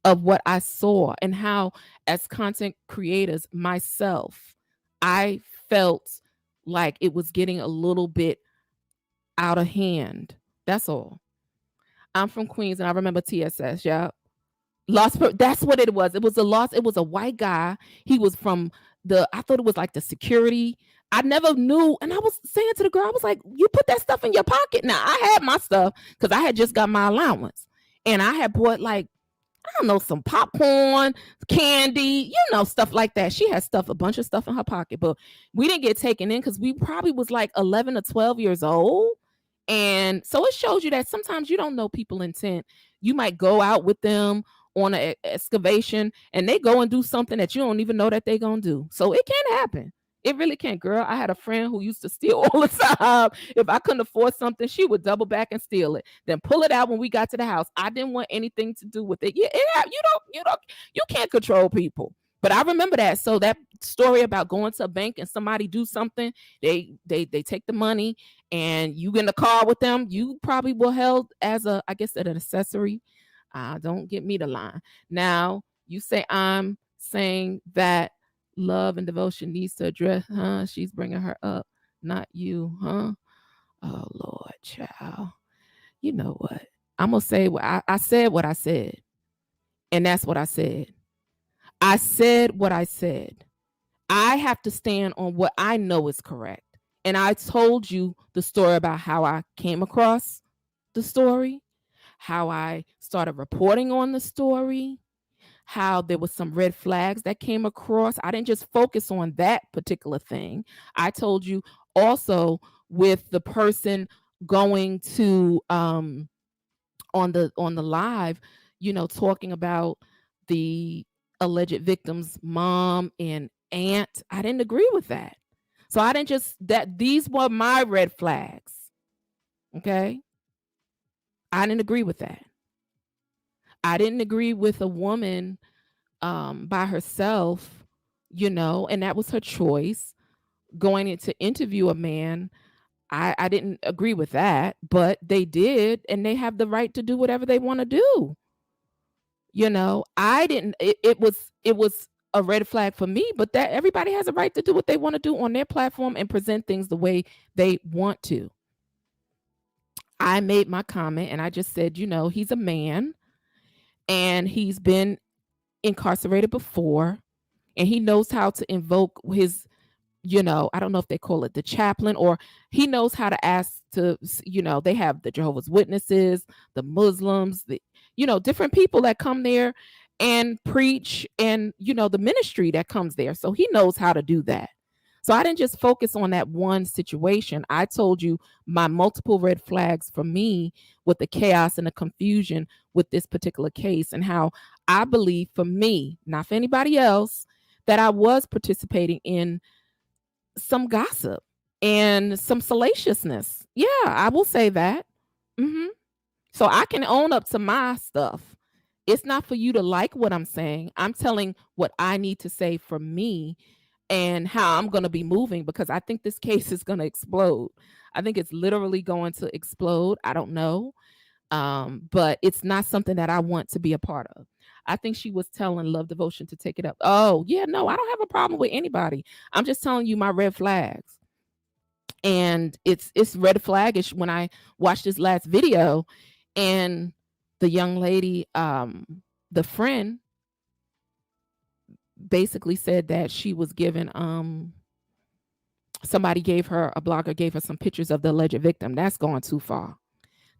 S1: of what I saw and how, as content creators myself, I felt like it was getting a little bit out of hand. That's all. I'm from Queens and I remember TSS. Yeah. That's what it was. It was a loss. It was a white guy. He was from I thought it was like the security. I never knew. And I was saying to the girl, I was like, you put that stuff in your pocket. Now I had my stuff because I had just got my allowance and I had bought like, I don't know, some popcorn, candy, stuff like that. She had a bunch of stuff in her pocket, but we didn't get taken in because we probably was like 11 or 12 years old. And so it shows you that sometimes you don't know people's intent. You might go out with them on an excavation and they go and do something that you don't even know that they're going to do. So it can happen. It really can. Girl, I had a friend who used to steal all the time. If I couldn't afford something, she would double back and steal it, then pull it out when we got to the house. I didn't want anything to do with it. Yeah, you can't control people. But I remember that. So that story about going to a bank and somebody do something, they take the money and you get in the car with them, you probably were held as an accessory. Don't get me to line. Now, you say I'm saying that love and devotion needs to address, huh? She's bringing her up, not you, huh? Oh, Lord, child. You know what? I'm going to say what I said what I said. And that's what I said. I said what I said. I have to stand on what I know is correct. And I told you the story about how I came across the story, how I started reporting on the story, how there was some red flags that came across. I didn't just focus on that particular thing. I told you also with the person going to on the live, talking about the alleged victim's mom and aunt. I didn't agree with that. So I didn't just, these were my red flags. Okay. I didn't agree with that. I didn't agree with a woman by herself, and that was her choice going in to interview a man. I didn't agree with that, but they did, and they have the right to do whatever they want to do. I didn't, it was a red flag for me, but that everybody has a right to do what they want to do on their platform and present things the way they want to. I made my comment and I just said, he's a man and he's been incarcerated before and he knows how to invoke his, I don't know if they call it the chaplain, or he knows how to ask to, they have the Jehovah's Witnesses, the Muslims, the, different people that come there and preach, and, the ministry that comes there. So he knows how to do that. So I didn't just focus on that one situation. I told you my multiple red flags for me with the chaos and the confusion with this particular case, and how I believe for me, not for anybody else, that I was participating in some gossip and some salaciousness. Yeah, I will say that. So I can own up to my stuff. It's not for you to like what I'm saying. I'm telling what I need to say for me and how I'm going to be moving, because I think this case is going to explode. I think it's literally going to explode. I don't know. But it's not something that I want to be a part of. I think she was telling Love Devotion to take it up. Oh, yeah, no, I don't have a problem with anybody. I'm just telling you my red flags. And it's red flagish when I watched this last video and the young lady, the friend, basically said that she was given somebody gave her, a blogger gave her some pictures of the alleged victim. That's going too far.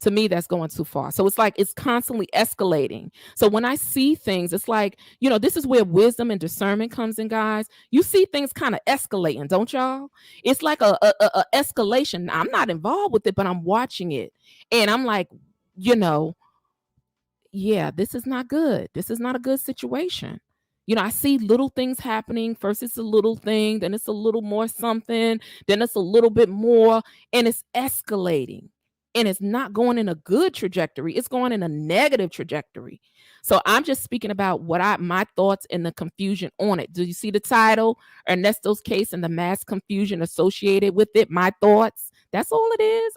S1: To me, that's going too far. So it's like it's constantly escalating. So when I see things, it's like, this is where wisdom and discernment comes in, guys. You see things kind of escalating, don't y'all? It's like a escalation. I'm not involved with it, but I'm watching it. And I'm like, yeah, this is not good. This is not a good situation. I see little things happening. First, it's a little thing, then it's a little more something, then it's a little bit more, and it's escalating. And it's not going in a good trajectory. It's going in a negative trajectory. So I'm just speaking about my thoughts and the confusion on it. Do you see the title? Ernesto's case and the mass confusion associated with it. My thoughts. That's all it is.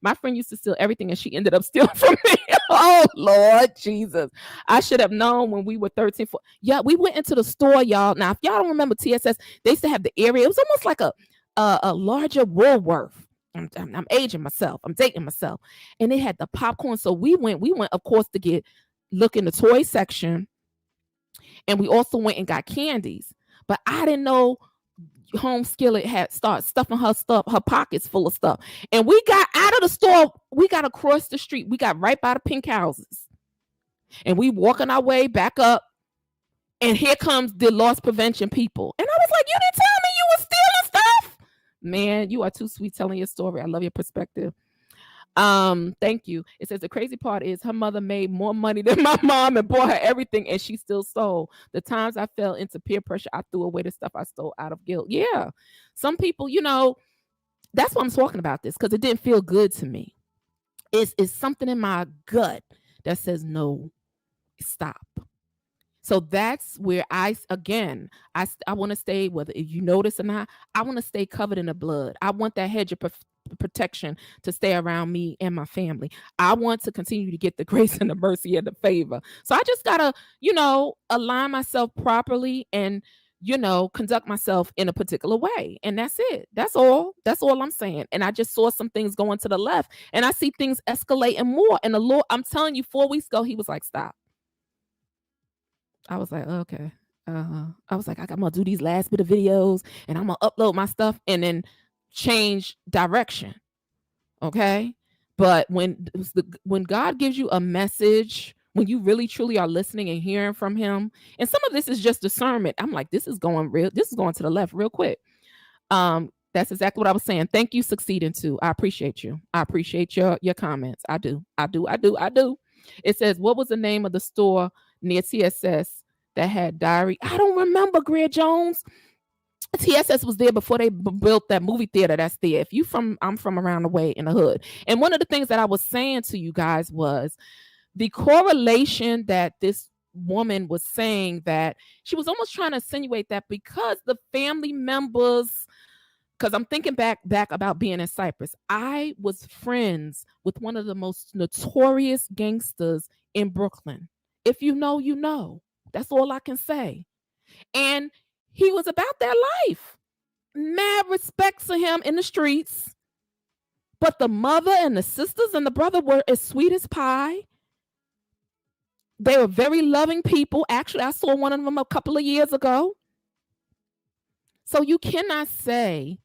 S1: My friend used to steal everything and she ended up stealing from me. Oh, Lord Jesus. I should have known when we were 13. Yeah, we went into the store, y'all. Now, if y'all don't remember TSS, they used to have the area. It was almost like a larger Woolworth. I'm aging myself. I'm dating myself. And they had the popcorn. So we went, of course, to look in the toy section. And we also went and got candies. But I didn't know Home Skillet had started stuffing her pockets full of stuff. And we got out of the store. We got across the street. We got right by the pink houses. And we walking our way back up. And here comes the loss prevention people. And I was like, you didn't tell me you were stealing stuff? Man, you are too sweet telling your story. I love your perspective. Thank you. It says the crazy part is her mother made more money than my mom and bought her everything, and she still stole. The times I fell into peer pressure, I threw away the stuff I stole out of guilt. Yeah. Some people, that's why I'm talking about this, because it didn't feel good to me. It's something in my gut that says, no, stop. So that's where I want to stay, whether if you notice or not, I want to stay covered in the blood. I want that hedge of protection to stay around me and my family. I want to continue to get the grace and the mercy and the favor. So I just got to, align myself properly and, conduct myself in a particular way. And that's it. That's all. That's all I'm saying. And I just saw some things going to the left and I see things escalating more. And the Lord, I'm telling you, 4 weeks ago, he was like, stop. I was like, okay. I was like, I'm gonna do these last bit of videos and I'm gonna upload my stuff and then change direction. Okay. But when God gives you a message, when you really truly are listening and hearing from him, and some of this is just discernment. I'm like, this is going to the left real quick. That's exactly what I was saying. Thank you, Succeeding too. I appreciate you. I appreciate your comments. I do. It says, what was the name of the store near TSS that had diary? I don't remember, Greer Jones. TSS was there before they built that movie theater that's there. I'm from around the way in the hood. And one of the things that I was saying to you guys was the correlation that this woman was saying, that she was almost trying to insinuate that because the family members, because I'm thinking back about being in Cyprus. I was friends with one of the most notorious gangsters in Brooklyn. If you know, you know. That's all I can say. And he was about that life. Mad respect for him in the streets. But the mother and the sisters and the brother were as sweet as pie. They were very loving people. Actually, I saw one of them a couple of years ago. So you cannot say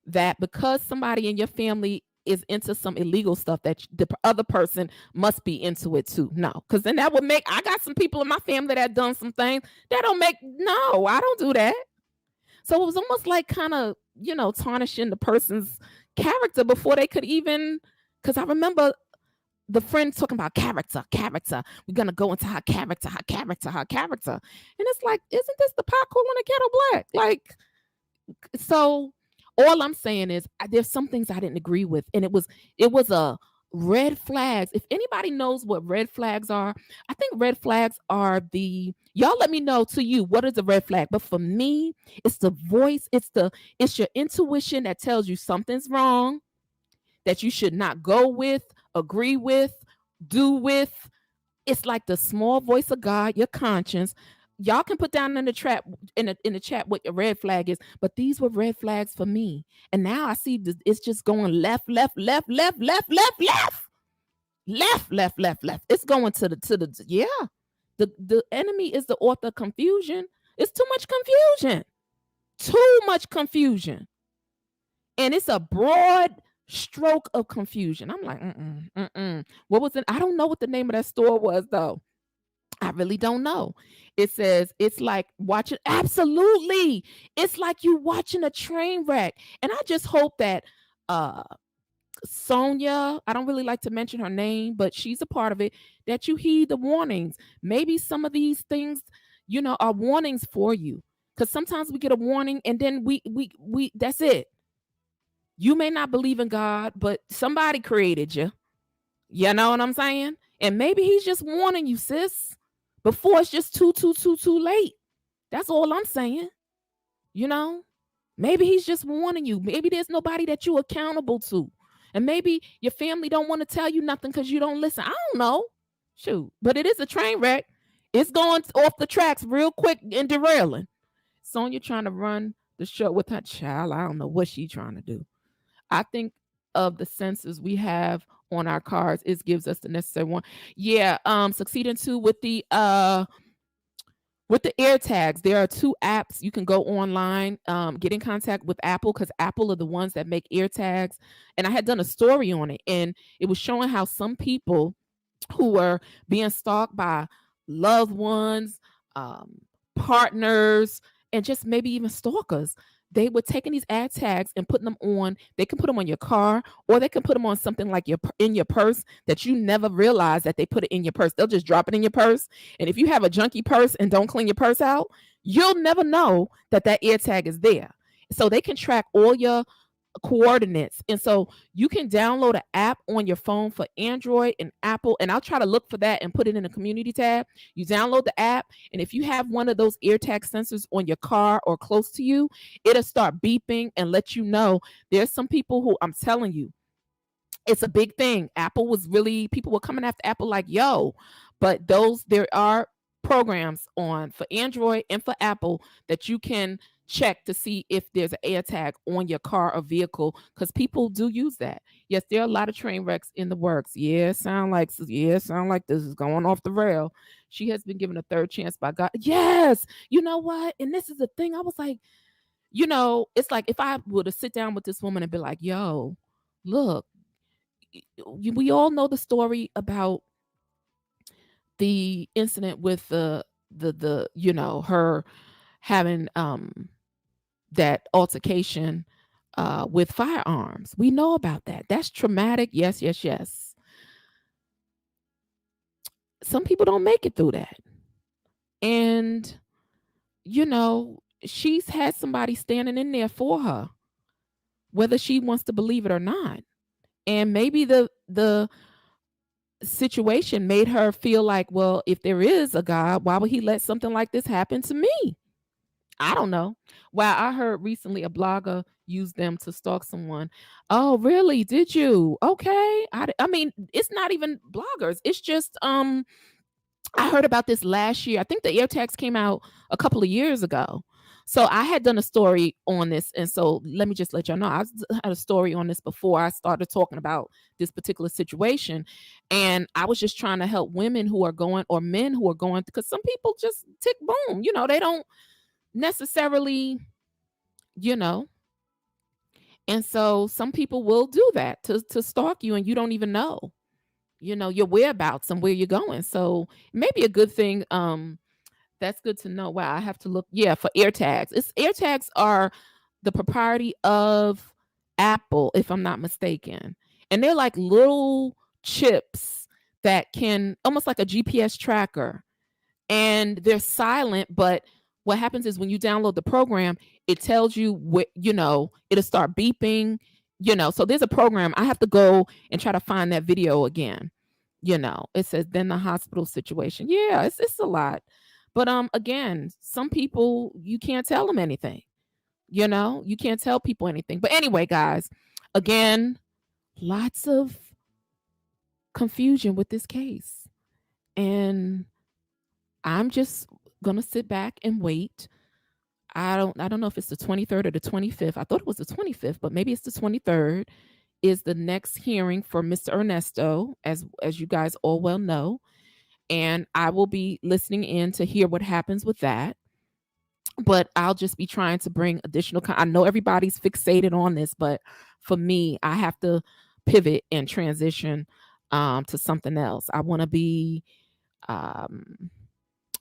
S1: that because somebody in your family is into some illegal stuff that the other person must be into it too. No, because then that would make, I got some people in my family that done some things that don't make, no, I don't do that. So it was almost like kind of, tarnishing the person's character before they could even, because I remember the friend talking about character. We're going to go into her character. And it's like, isn't this the popcorn in the kettle black? Like, so all I'm saying is there's some things I didn't agree with. And it was a red flags. If anybody knows what red flags are, I think red flags are y'all let me know to you, what is a red flag? But for me, it's the voice, it's your intuition that tells you something's wrong, that you should not go with, agree with, do with. It's like the small voice of God, your conscience. Y'all can put down in the chat what your red flag is, but these were red flags for me. And now I see it's just going left. It's going to the yeah. The enemy is the author of confusion. It's too much confusion. And it's a broad stroke of confusion. I'm like, what was it? I don't know what the name of that store was though. I really don't know. It says it's like watching, absolutely. It's like you watching a train wreck. And I just hope that Sonia, I don't really like to mention her name, but she's a part of it, that you heed the warnings. Maybe some of these things, are warnings for you. Because sometimes we get a warning and then we that's it. You may not believe in God, but somebody created you. You know what I'm saying? And maybe he's just warning you, sis, before it's just too late. That's all I'm saying. Maybe he's just warning you. Maybe there's nobody that you're accountable to. And maybe your family don't want to tell you nothing because you don't listen. I don't know. Shoot. But it is a train wreck. It's going off the tracks real quick and derailing. Sonia trying to run the show with her child. I don't know what she's trying to do. I think of the sensors we have on our cars, it gives us the necessary one. Yeah, succeeding too with the AirTags. There are 2 apps. You can go online, get in contact with Apple, because Apple are the ones that make AirTags. And I had done a story on it, and it was showing how some people who were being stalked by loved ones, partners, and just maybe even stalkers, they were taking these ad tags and putting them on. They can put them on your car, or they can put them on something like in your purse that you never realize that they put it in your purse. They'll just drop it in your purse. And if you have a junky purse and don't clean your purse out, you'll never know that ear tag is there. So they can track all your coordinates. And so you can download an app on your phone for Android and Apple. And I'll try to look for that and put it in the community tab. You download the app, and if you have one of those ear tag sensors on your car or close to you, it'll start beeping and let you know. There's some people who, I'm telling you, it's a big thing. People were coming after Apple like, yo, but there are programs on for Android and for Apple that you can check to see if there's an air tag on your car or vehicle, because people do use that. Yes, there are a lot of train wrecks in the works. Sound like this is going off the rail. She has been given a third chance by God. Yes, you know what? And this is the thing. I was like, it's like if I were to sit down with this woman and be like, yo, look, we all know the story about the incident with the her having that altercation with firearms. We know about that. That's traumatic. Yes. Some people don't make it through that. And, she's had somebody standing in there for her, whether she wants to believe it or not. And maybe the situation made her feel like, well, if there is a God, why would he let something like this happen to me? I don't know. Well, I heard recently a blogger use them to stalk someone. Oh, really? Did you? Okay. I mean, it's not even bloggers. It's just I heard about this last year. I think the AirTags came out a couple of years ago. So I had done a story on this, and so let me just let y'all know I had a story on this before I started talking about this particular situation, and I was just trying to help women who are going or men who are going because some people just tick boom, they don't necessarily, you know, and so some people will do that to stalk you, and you don't even know, your whereabouts and where you're going. So it may be a good thing. That's good to know. Wow, I have to look. Yeah, for AirTags. It's AirTags are the propriety of Apple, if I'm not mistaken. And they're like little chips that can almost like a GPS tracker. And they're silent, but what happens is when you download the program, it tells you what, it'll start beeping, So there's a program. I have to go and try to find that video again. It says then the hospital situation. Yeah, it's a lot. But again, some people you can't tell them anything. You can't tell people anything. But anyway, guys, again, lots of confusion with this case. And I'm just gonna sit back and wait. I don't know if it's the 23rd or the 25th. I thought it was the 25th, but maybe it's the 23rd is the next hearing for Mr. Ernesto, as you guys all well know. And I will be listening in to hear what happens with that. But I'll just be trying to bring additional I know everybody's fixated on this, but for me, I have to pivot and transition to something else. I want to be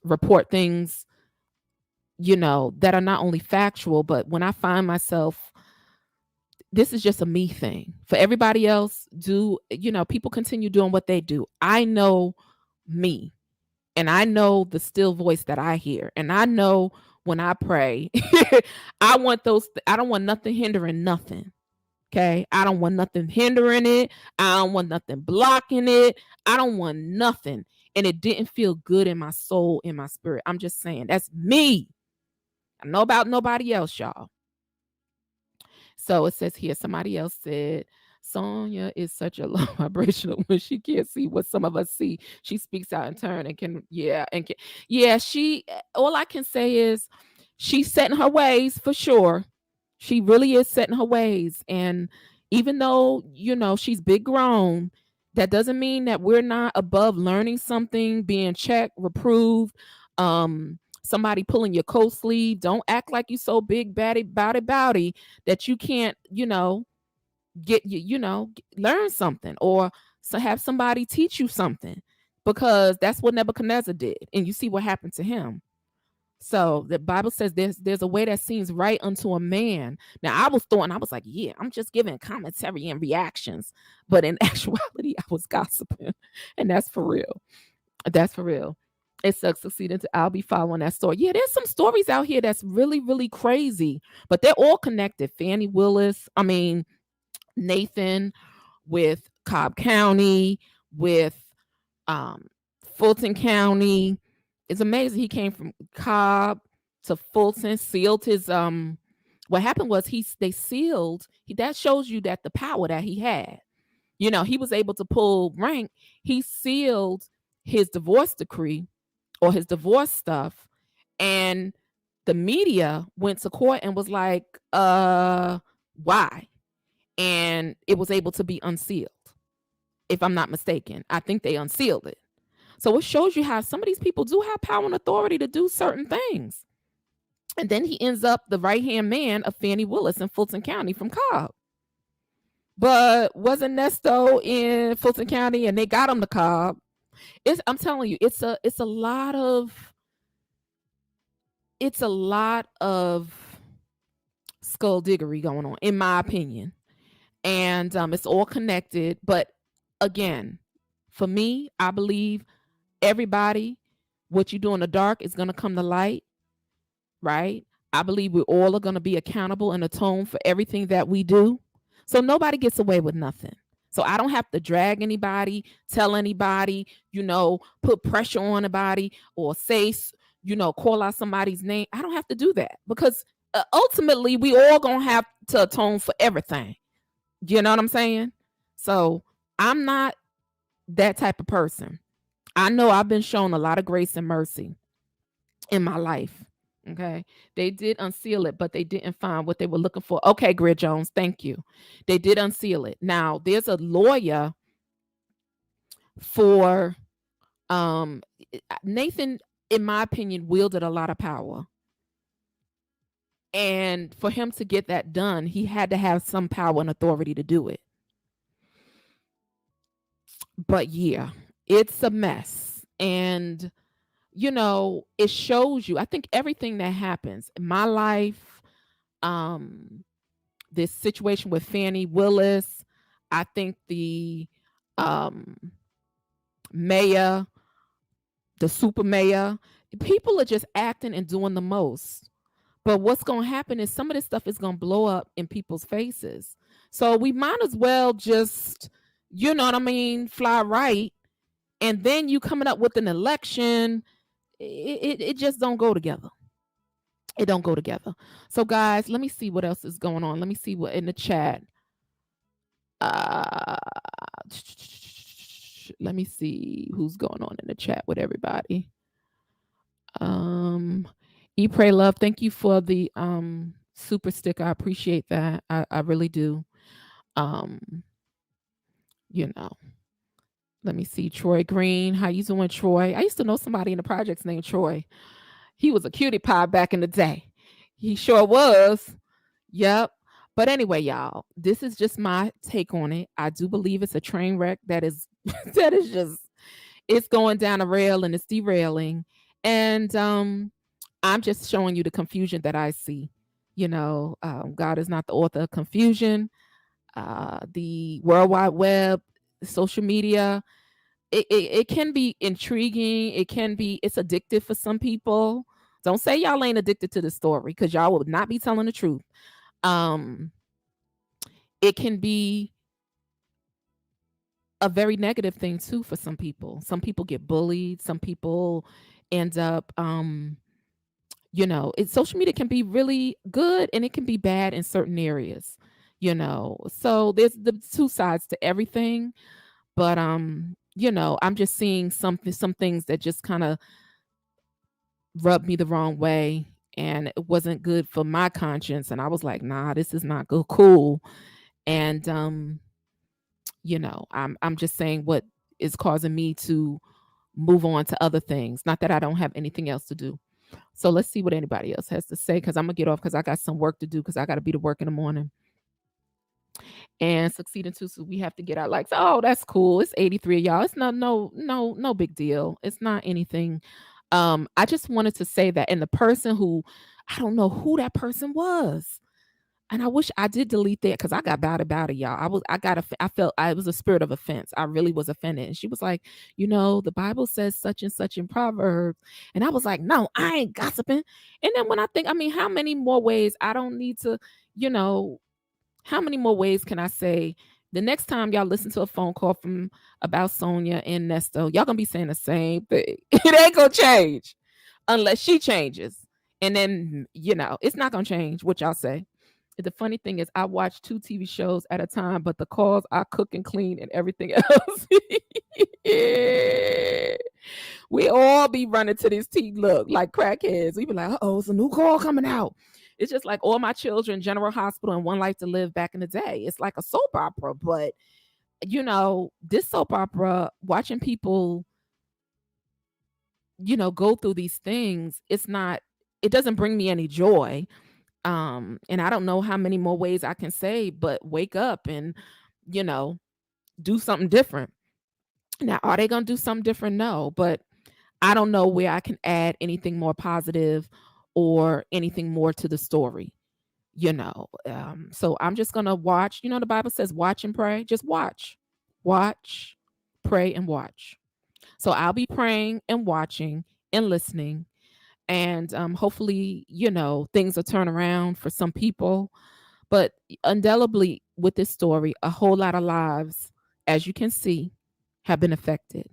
S1: report things, that are not only factual, but when I find myself, this is just a me thing. For everybody else, people continue doing what they do. I know me, and I know the still voice that I hear, and I know when I pray, I don't want nothing hindering nothing. Okay. I don't want nothing hindering it. I don't want nothing blocking it. I don't want nothing. And it didn't feel good in my soul, in my spirit. I'm just saying, that's me. I know about nobody else, y'all. So it says here, somebody else said, Sonia is such a low vibrational when she can't see what some of us see. She speaks out in turn and all I can say is she's setting her ways for sure. She really is setting her ways. And even though, she's big grown, that doesn't mean that we're not above learning something, being checked, reproved, somebody pulling your coat sleeve. Don't act like you so big bowdy that you can't, learn something or have somebody teach you something, because that's what Nebuchadnezzar did. And you see what happened to him. So the Bible says there's a way that seems right unto a man. Now I was like, yeah, I'm just giving commentary and reactions. But in actuality, I was gossiping. And that's for real. That's for real. It sucks succeeding to I'll be following that story. Yeah, there's some stories out here that's really, really crazy, but they're all connected. Fannie Willis, Nathan with Cobb County, with Fulton County. It's amazing. He came from Cobb to Fulton, sealed his what happened was they sealed, that shows you that the power that he had. He was able to pull rank. He sealed his divorce decree or his divorce stuff, and the media went to court and was like, why? And it was able to be unsealed, if I'm not mistaken. I think they unsealed it. So it shows you how some of these people do have power and authority to do certain things. And then he ends up the right-hand man of Fannie Willis in Fulton County from Cobb. But wasn't Nesto in Fulton County and they got him to Cobb? I'm telling you, it's a lot of skullduggery going on, in my opinion. And it's all connected. But again, for me, I believe everybody, what you do in the dark is going to come to light, right? I believe we all are going to be accountable and atone for everything that we do. So nobody gets away with nothing. So I don't have to drag anybody, tell anybody, put pressure on anybody or say, call out somebody's name. I don't have to do that because ultimately we all going to have to atone for everything. You know what I'm saying? So I'm not that type of person. I know I've been shown a lot of grace and mercy in my life. Okay. They did unseal it, but they didn't find what they were looking for. Okay, Grid Jones, thank you. They did unseal it. Now, there's a lawyer for Nathan, in my opinion, wielded a lot of power. And for him to get that done, he had to have some power and authority to do it. But yeah, it's a mess. And it shows you, I think everything that happens in my life, this situation with Fannie Willis, I think the mayor, the super mayor, people are just acting and doing the most. But what's going to happen is some of this stuff is going to blow up in people's faces. So we might as well just, fly right. And then you coming up with an election, it just don't go together. It don't go together. So guys, let me see what else is going on. Let me see what in the chat. Let me see who's going on in the chat with everybody. Pray Love, thank you for the super sticker. I appreciate that. I really do. Let me see. Troy Green, how you doing, Troy? I used to know somebody in the projects named Troy. He was a cutie pie back in the day. He sure was. Yep. But anyway, y'all, this is just my take on it. I do believe it's a train wreck that is just, it's going down a rail and it's derailing. And I'm just showing you the confusion that I see. God is not the author of confusion. The World Wide Web, social media, it can be intriguing. It's addictive for some people. Don't say y'all ain't addicted to the story because y'all will not be telling the truth. It can be a very negative thing too for some people. Some people get bullied. Some people end up, social media can be really good and it can be bad in certain areas, So there's the two sides to everything. But I'm just seeing some things that just kind of rubbed me the wrong way. And it wasn't good for my conscience. And I was like, nah, this is not good, cool. And I'm just saying what is causing me to move on to other things. Not that I don't have anything else to do. So let's see what anybody else has to say, because I'm gonna get off because I got some work to do because I got to be to work in the morning. And succeeding too, so we have to get our likes. Oh, that's cool. It's 83 of y'all. It's no big deal. It's not anything. I just wanted to say that, and the person who, I don't know who that person was, and I wish I did delete that because I got bad about it, y'all. I felt I was a spirit of offense. I really was offended. And she was like, the Bible says such and such in Proverbs. And I was like, no, I ain't gossiping. And then when I think, how many more ways I don't need to, how many more ways can I say? The next time y'all listen to a phone call from about Sonia and Nestos, y'all gonna be saying the same thing. It ain't gonna change unless she changes. And then, it's not gonna change what y'all say. The funny thing is I watch 2 TV shows at a time, but the calls I cook and clean and everything else. We all be running to this TV, look, like crackheads. We be like, it's a new call coming out. It's just like All My Children, General Hospital, and One Life to Live back in the day. It's like a soap opera, but this soap opera, watching people, go through these things, it doesn't bring me any joy. And I don't know how many more ways I can say, but wake up and, do something different. Now, are they going to do something different? No, but I don't know where I can add anything more positive or anything more to the story, so I'm just going to watch. The Bible says, watch and pray. Just watch, pray and watch. So I'll be praying and watching and listening. And hopefully, things will turn around for some people. But indelibly with this story, a whole lot of lives, as you can see, have been affected.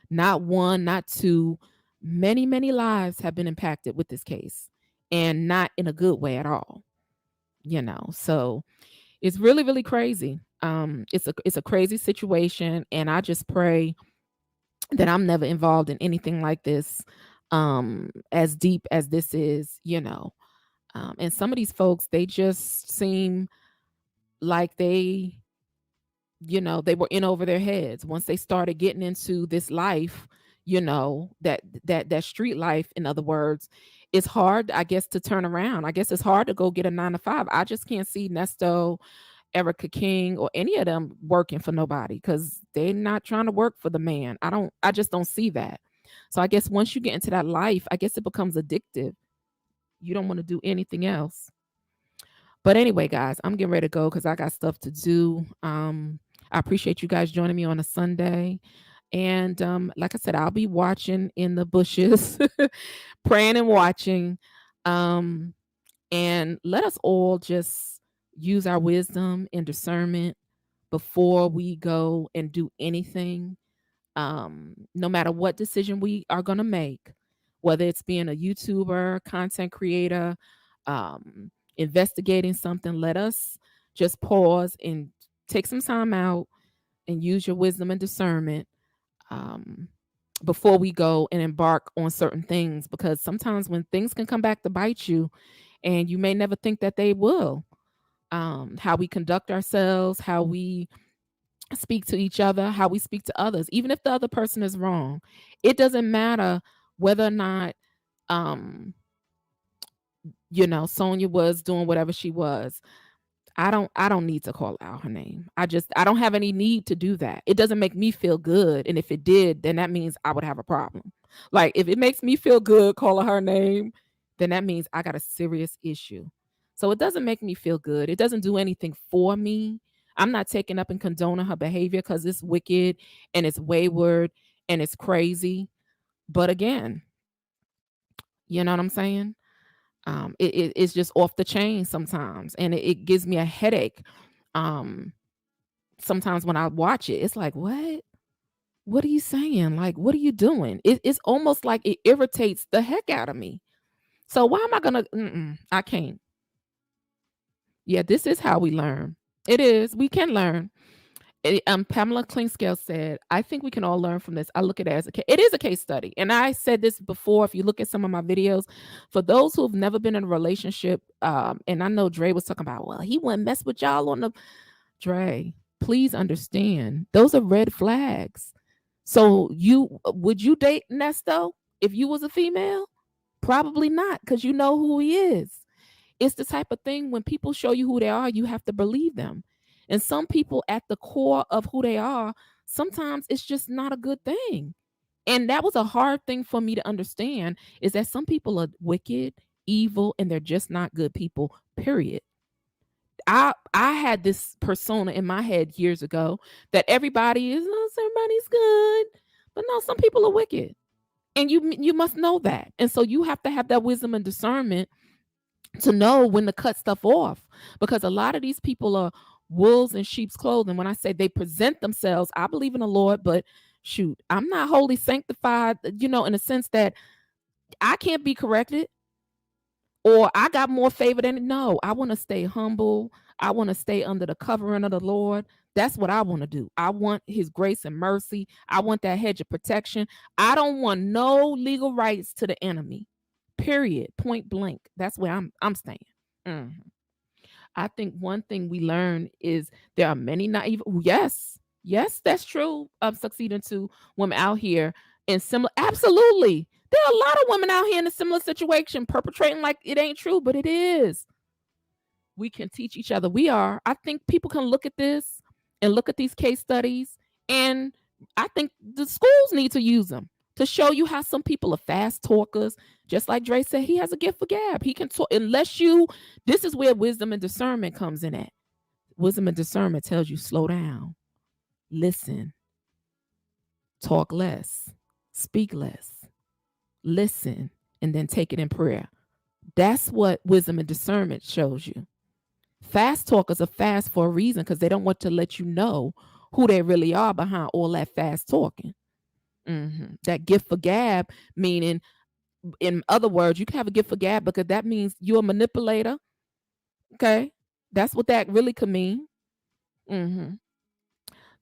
S1: Not one, not two, many, many lives have been impacted with this case, and not in a good way at all. So it's really, really crazy. It's a crazy situation, and I just pray that I'm never involved in anything like this, as deep as this is. And some of these folks, they just seem like they were in over their heads once they started getting into this life, that street life, in other words. It's hard, I guess, to turn around. I guess it's hard to go get a 9 to 5. I just can't see Nesto, Erica King, or any of them working for nobody, because they're not trying to work for the man. I just don't see that. So I guess once you get into that life, I guess it becomes addictive. You don't want to do anything else. But anyway, guys, I'm getting ready to go because I got stuff to do. I appreciate you guys joining me on a Sunday. And like I said, I'll be watching in the bushes, praying and watching. Um, and let us all just use our wisdom and discernment before we go and do anything. No matter what decision we are going to make, whether it's being a YouTuber, content creator, investigating something, let us just pause and take some time out and use your wisdom and discernment, um, before we go and embark on certain things, because sometimes when things can come back to bite you, and you may never think that they will, how we conduct ourselves, how we speak to each other, how we speak to others, even if the other person is wrong. It doesn't matter whether or not, um, Sonia was doing whatever she was. I don't need to call out her name. I don't have any need to do that. It doesn't make me feel good. And if it did, then that means I would have a problem. Like, if it makes me feel good calling her name, then that means I got a serious issue. So it doesn't make me feel good. It doesn't do anything for me. I'm not taking up and condoning her behavior because it's wicked and it's wayward and it's crazy. But again, you know what I'm saying? It's just off the chain sometimes, and it gives me a headache. Um, Sometimes when I watch it, it's like, what are you saying? Like, what are you doing? It's almost like it irritates the heck out of me. So why am I gonna? I can't. Yeah, this is how we learn. It is. We can learn. Pamela Klingscale said, "I think we can all learn from this. I look at it as it is a case study." And I said this before. If you look at some of my videos, for those who have never been in a relationship, and I know Dre was talking about, well, he wouldn't mess with y'all on the. Dre, please understand, those are red flags. So would you date Nesto if you was a female? Probably not, because you know who he is. It's the type of thing, when people show you who they are, you have to believe them. And some people, at the core of who they are, sometimes it's just not a good thing. And that was a hard thing for me to understand, is that some people are wicked, evil, and they're just not good people, period. I had this persona in my head years ago that everybody's good. But no, some people are wicked. And you must know that. And so you have to have that wisdom and discernment to know when to cut stuff off, because a lot of these people are wolves in sheep's clothing. When I say they present themselves, I believe in the Lord, but shoot, I'm not wholly sanctified, in a sense that I can't be corrected, or I got more favor than. No, I want to stay humble. I want to stay under the covering of the Lord. That's what I want to do. I want his grace and mercy. I want that hedge of protection. I don't want no legal rights to the enemy. Period. Point blank. That's where I'm staying. Mhm. I think one thing we learn is there are many naive. Yes, that's true. Succeeding to women out here in similar. Absolutely, there are a lot of women out here in a similar situation, perpetrating like it ain't true, but it is. We can teach each other. I think people can look at this and look at these case studies, and I think the schools need to use them to show you how some people are fast talkers. Just like Dre said, he has a gift for gab. He can talk, this is where wisdom and discernment comes in at. Wisdom and discernment tells you, slow down, listen, talk less, speak less, listen, and then take it in prayer. That's what wisdom and discernment shows you. Fast talkers are fast for a reason because they don't want to let you know who they really are behind all that fast talking. That gift for gab, meaning, in other words, you can have a gift for gab because that means you're a manipulator. Okay. That's what that really could mean. hmm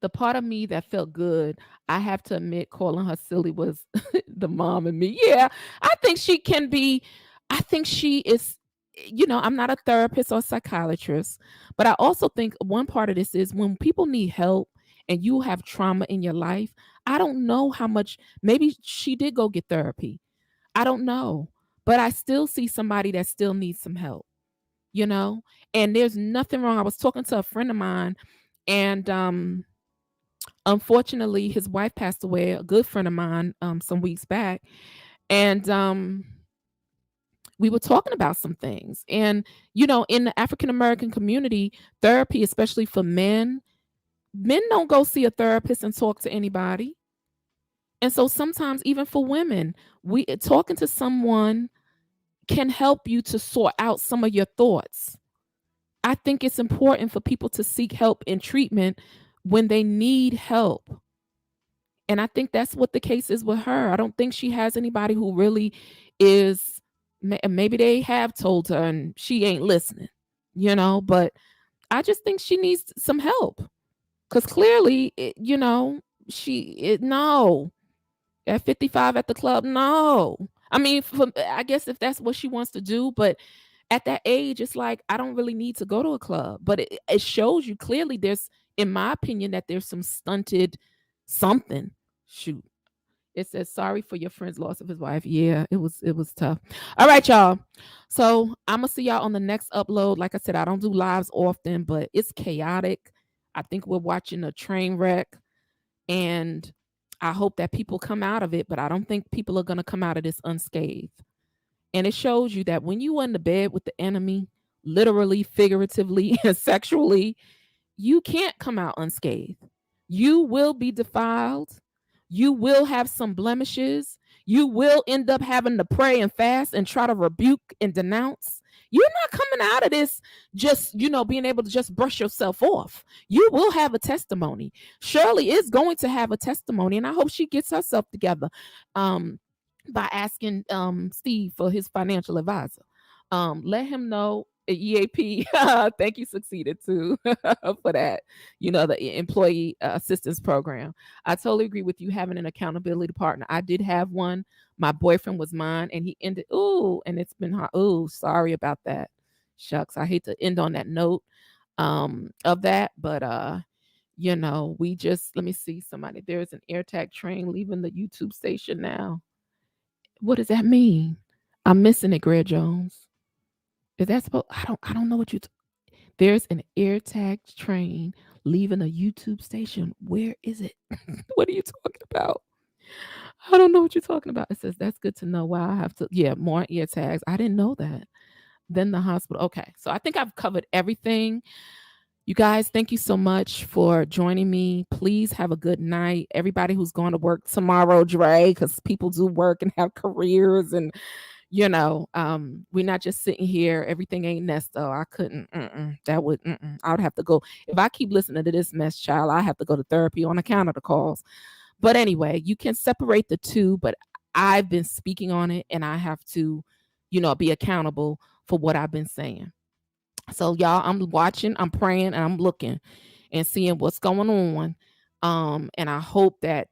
S1: The part of me that felt good, I have to admit, calling her silly was the mom in me. Yeah, I think she can be, I think she is, I'm not a therapist or psychiatrist, but I also think one part of this is when people need help and you have trauma in your life, I don't know how much, maybe she did go get therapy. I don't know, but I still see somebody that still needs some help, you know? And there's nothing wrong. I was talking to a friend of mine, and unfortunately his wife passed away, a good friend of mine, some weeks back. And we were talking about some things. And, in the African American community, therapy, especially for men don't go see a therapist and talk to anybody. And so sometimes, even for women, we talking to someone can help you to sort out some of your thoughts. I think it's important for people to seek help and treatment when they need help. And I think that's what the case is with her. I don't think she has anybody who really is, maybe they have told her and she ain't listening, but I just think she needs some help because clearly, no, at 55 at the club, no. I mean, I guess if that's what she wants to do, but at that age, it's like, I don't really need to go to a club. But it shows you clearly in my opinion, that there's some stunted something. Shoot. It says, sorry for your friend's loss of his wife. Yeah, it was tough. All right, y'all. So I'm gonna see y'all on the next upload. Like I said, I don't do lives often, but it's chaotic. I think we're watching a train wreck, and I hope that people come out of it, but I don't think people are gonna come out of this unscathed. And it shows you that when you are in the bed with the enemy, literally, figuratively, and sexually, you can't come out unscathed. You will be defiled. You will have some blemishes. You will end up having to pray and fast and try to rebuke and denounce. You're not coming out of this just, being able to just brush yourself off. You will have a testimony. Shirley is going to have a testimony, and I hope she gets herself together by asking Steve for his financial advisor. Let him know EAP. Thank you, Succeeded, too, for that. The employee assistance program. I totally agree with you having an accountability partner. I did have one. My boyfriend was mine, and he ended. Ooh, and it's been hard. Ooh, sorry about that. Shucks, I hate to end on that note of that, but we just, let me see somebody. There's an AirTag train leaving the YouTube station now. What does that mean? I'm missing it, Greg Jones. Is that supposed? I don't know what you. There's an AirTag train leaving a YouTube station. Where is it? What are you talking about? I don't know what you're talking about. It says that's good to know. Wow, I have to. Yeah, more AirTags. I didn't know that. Then the hospital. Okay, so I think I've covered everything. You guys, thank you so much for joining me. Please have a good night. Everybody who's going to work tomorrow, Dre, because people do work and have careers, and we're not just sitting here. Everything ain't Nesto. I couldn't. That would. I would have to go. If I keep listening to this mess, child, I have to go to therapy on account of the calls. But anyway, you can separate the two. But I've been speaking on it, and I have to, be accountable for what I've been saying. So y'all, I'm watching, I'm praying, and I'm looking and seeing what's going on. And I hope that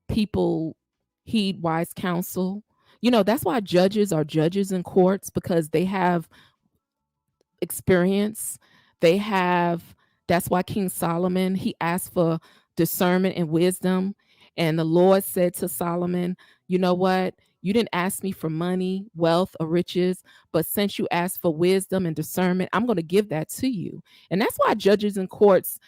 S1: people heed wise counsel. That's why judges are judges in courts, because they have experience. That's why King Solomon, he asked for discernment and wisdom. And the Lord said to Solomon, you know what? You didn't ask me for money, wealth, or riches, but since you asked for wisdom and discernment, I'm going to give that to you. And that's why judges in courts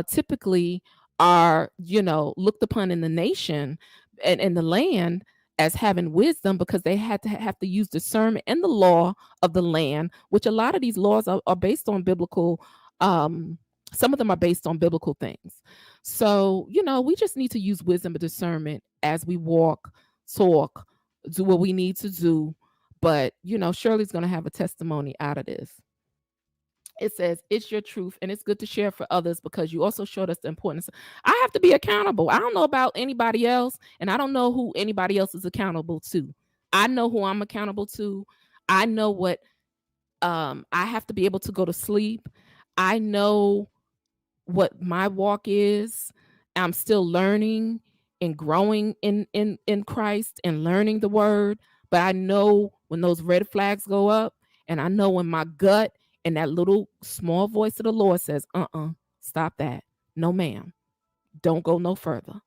S1: typically are, looked upon in the nation and in the land as having wisdom, because they had to have to use discernment and the law of the land, which a lot of these laws are based on biblical. Some of them are based on biblical things. So, we just need to use wisdom and discernment as we walk, talk, do what we need to do But, Shirley's going to have a testimony out of this. It says, it's your truth and it's good to share for others because you also showed us the importance. I have to be accountable. I don't know about anybody else, and I don't know who anybody else is accountable to. I know who I'm accountable to. I know what I have to be able to go to sleep. I know what my walk is. I'm still learning and growing in Christ and learning the word, but I know when those red flags go up, and I know when my gut and that little small voice of the Lord says, stop that. No, ma'am. Don't go no further.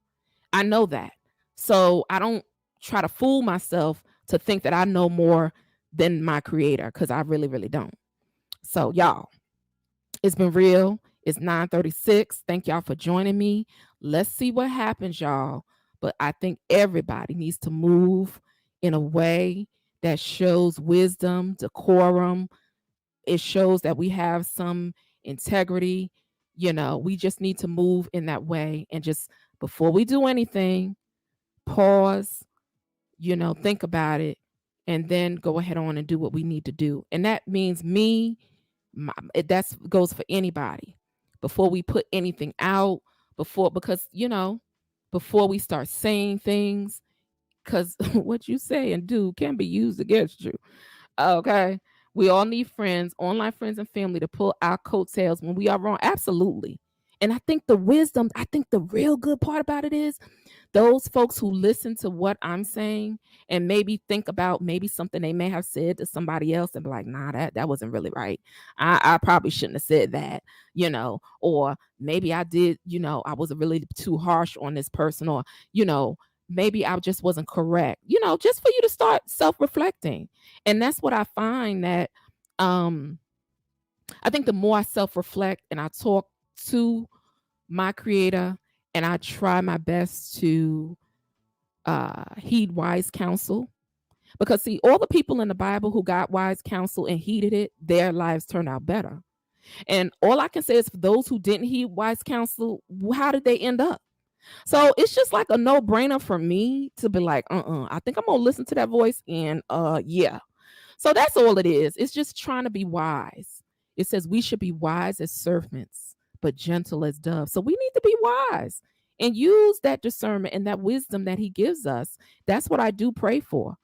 S1: I know that. So I don't try to fool myself to think that I know more than my creator, because I really, really don't. So y'all, it's been real. It's 9:36. Thank y'all for joining me. Let's see what happens, y'all. But I think everybody needs to move in a way that shows wisdom, decorum. It shows that we have some integrity. We just need to move in that way. And just before we do anything, pause, think about it, and then go ahead on and do what we need to do. And that means me, that goes for anybody. Before we put anything out, because before we start saying things, because what you say and do can be used against you. Okay. We all need friends, online friends and family, to pull our coattails when we are wrong. Absolutely. And I think the real good part about it is those folks who listen to what I'm saying and maybe think about maybe something they may have said to somebody else and be like, nah, that wasn't really right. I probably shouldn't have said that, or maybe I did, I was really too harsh on this person, or, maybe I just wasn't correct, just for you to start self-reflecting. And that's what I find that I think the more I self-reflect and I talk to my creator and I try my best to heed wise counsel, because see, all the people in the Bible who got wise counsel and heeded it, their lives turned out better. And all I can say is, for those who didn't heed wise counsel, how did they end up? So it's just like a no-brainer for me to be like, I think I'm gonna listen to that voice, and yeah. So that's all it is. It's just trying to be wise. It says we should be wise as serpents, but gentle as doves. So we need to be wise and use that discernment and that wisdom that he gives us. That's what I do pray for.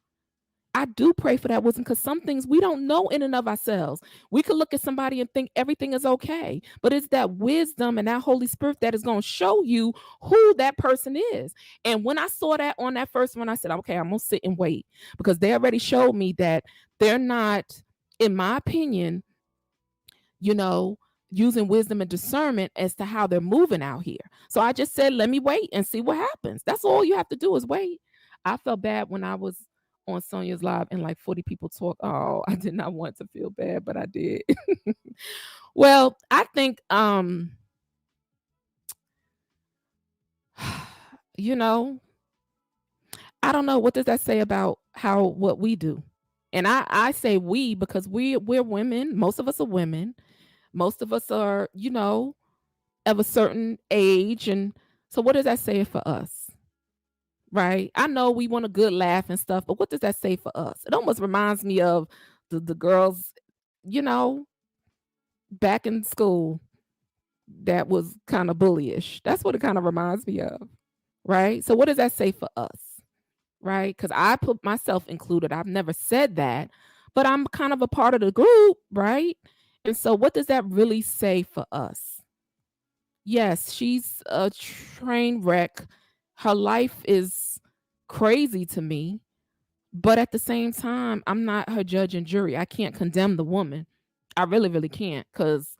S1: I do pray for that wisdom, because some things we don't know in and of ourselves. We could look at somebody and think everything is okay, but it's that wisdom and that Holy Spirit that is going to show you who that person is. And when I saw that on that first one, I said, okay, I'm going to sit and wait, because they already showed me that they're not, in my opinion, using wisdom and discernment as to how they're moving out here. So I just said, let me wait and see what happens. That's all you have to do is wait. I felt bad when I was on Sonia's live and like 40 people talk. Oh, I did not want to feel bad, but I did. Well, I think I don't know, what does that say about what we do? And I say we because we're women. Most of us are women. Most of us are, of a certain age. And so what does that say for us? Right? I know we want a good laugh and stuff, but what does that say for us? It almost reminds me of the girls, back in school that was kind of bullyish. That's what it kind of reminds me of. Right? So what does that say for us? Right? Because I put myself included. I've never said that, but I'm kind of a part of the group, right? And so what does that really say for us? Yes, she's a train wreck. Her life is crazy to me, but at the same time, I'm not her judge and jury. I can't condemn the woman. I really, really can't, because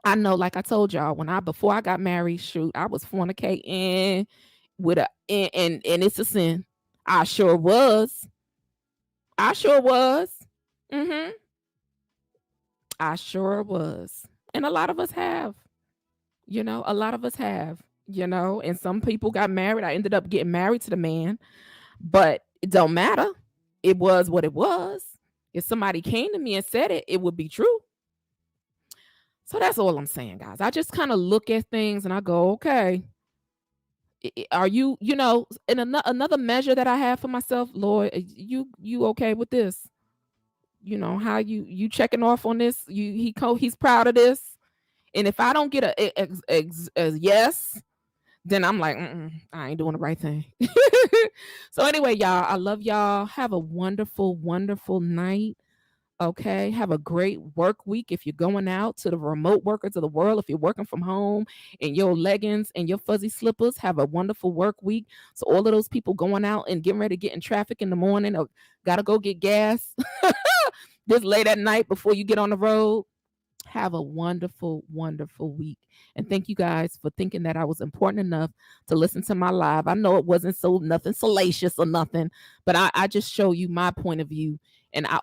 S1: I know, like I told y'all, before I got married, shoot, I was fornicating with and it's a sin. I sure was. I sure was. Mm-hmm. I sure was. And a lot of us have. A lot of us have, and some people got married. I ended up getting married to the man, but it don't matter. It was what it was. If somebody came to me and said it, it would be true. So that's all I'm saying, guys. I just kind of look at things and I go, okay, are you, in another measure that I have for myself, Lord, you okay with this? you know, how you checking off on this? He's proud of this. And if I don't get a yes, then I'm like, I ain't doing the right thing. So anyway, y'all, I love y'all. Have a wonderful, wonderful night. Okay. Have a great work week if you're going out. To the remote workers of the world, if you're working from home in your leggings and your fuzzy slippers, have a wonderful work week. So all of those people going out and getting ready to get in traffic in the morning or gotta go get gas this late at night before you get on the road, have a wonderful, wonderful week. And thank you guys for thinking that I was important enough to listen to my live. I know it wasn't so nothing salacious or nothing, but I just show you my point of view. And I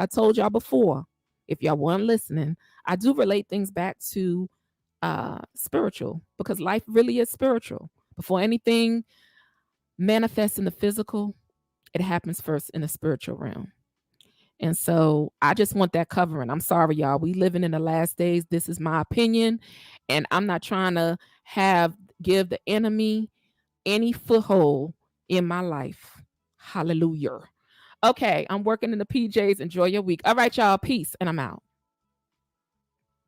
S1: told y'all before, if y'all weren't listening, I do relate things back to spiritual, because life really is spiritual. Before anything manifests in the physical, it happens first in the spiritual realm. And so I just want that covering. I'm sorry, y'all. We living in the last days. This is my opinion. And I'm not trying to give the enemy any foothold in my life. Hallelujah. Okay, I'm working in the PJs. Enjoy your week. All right, y'all. Peace. And I'm out.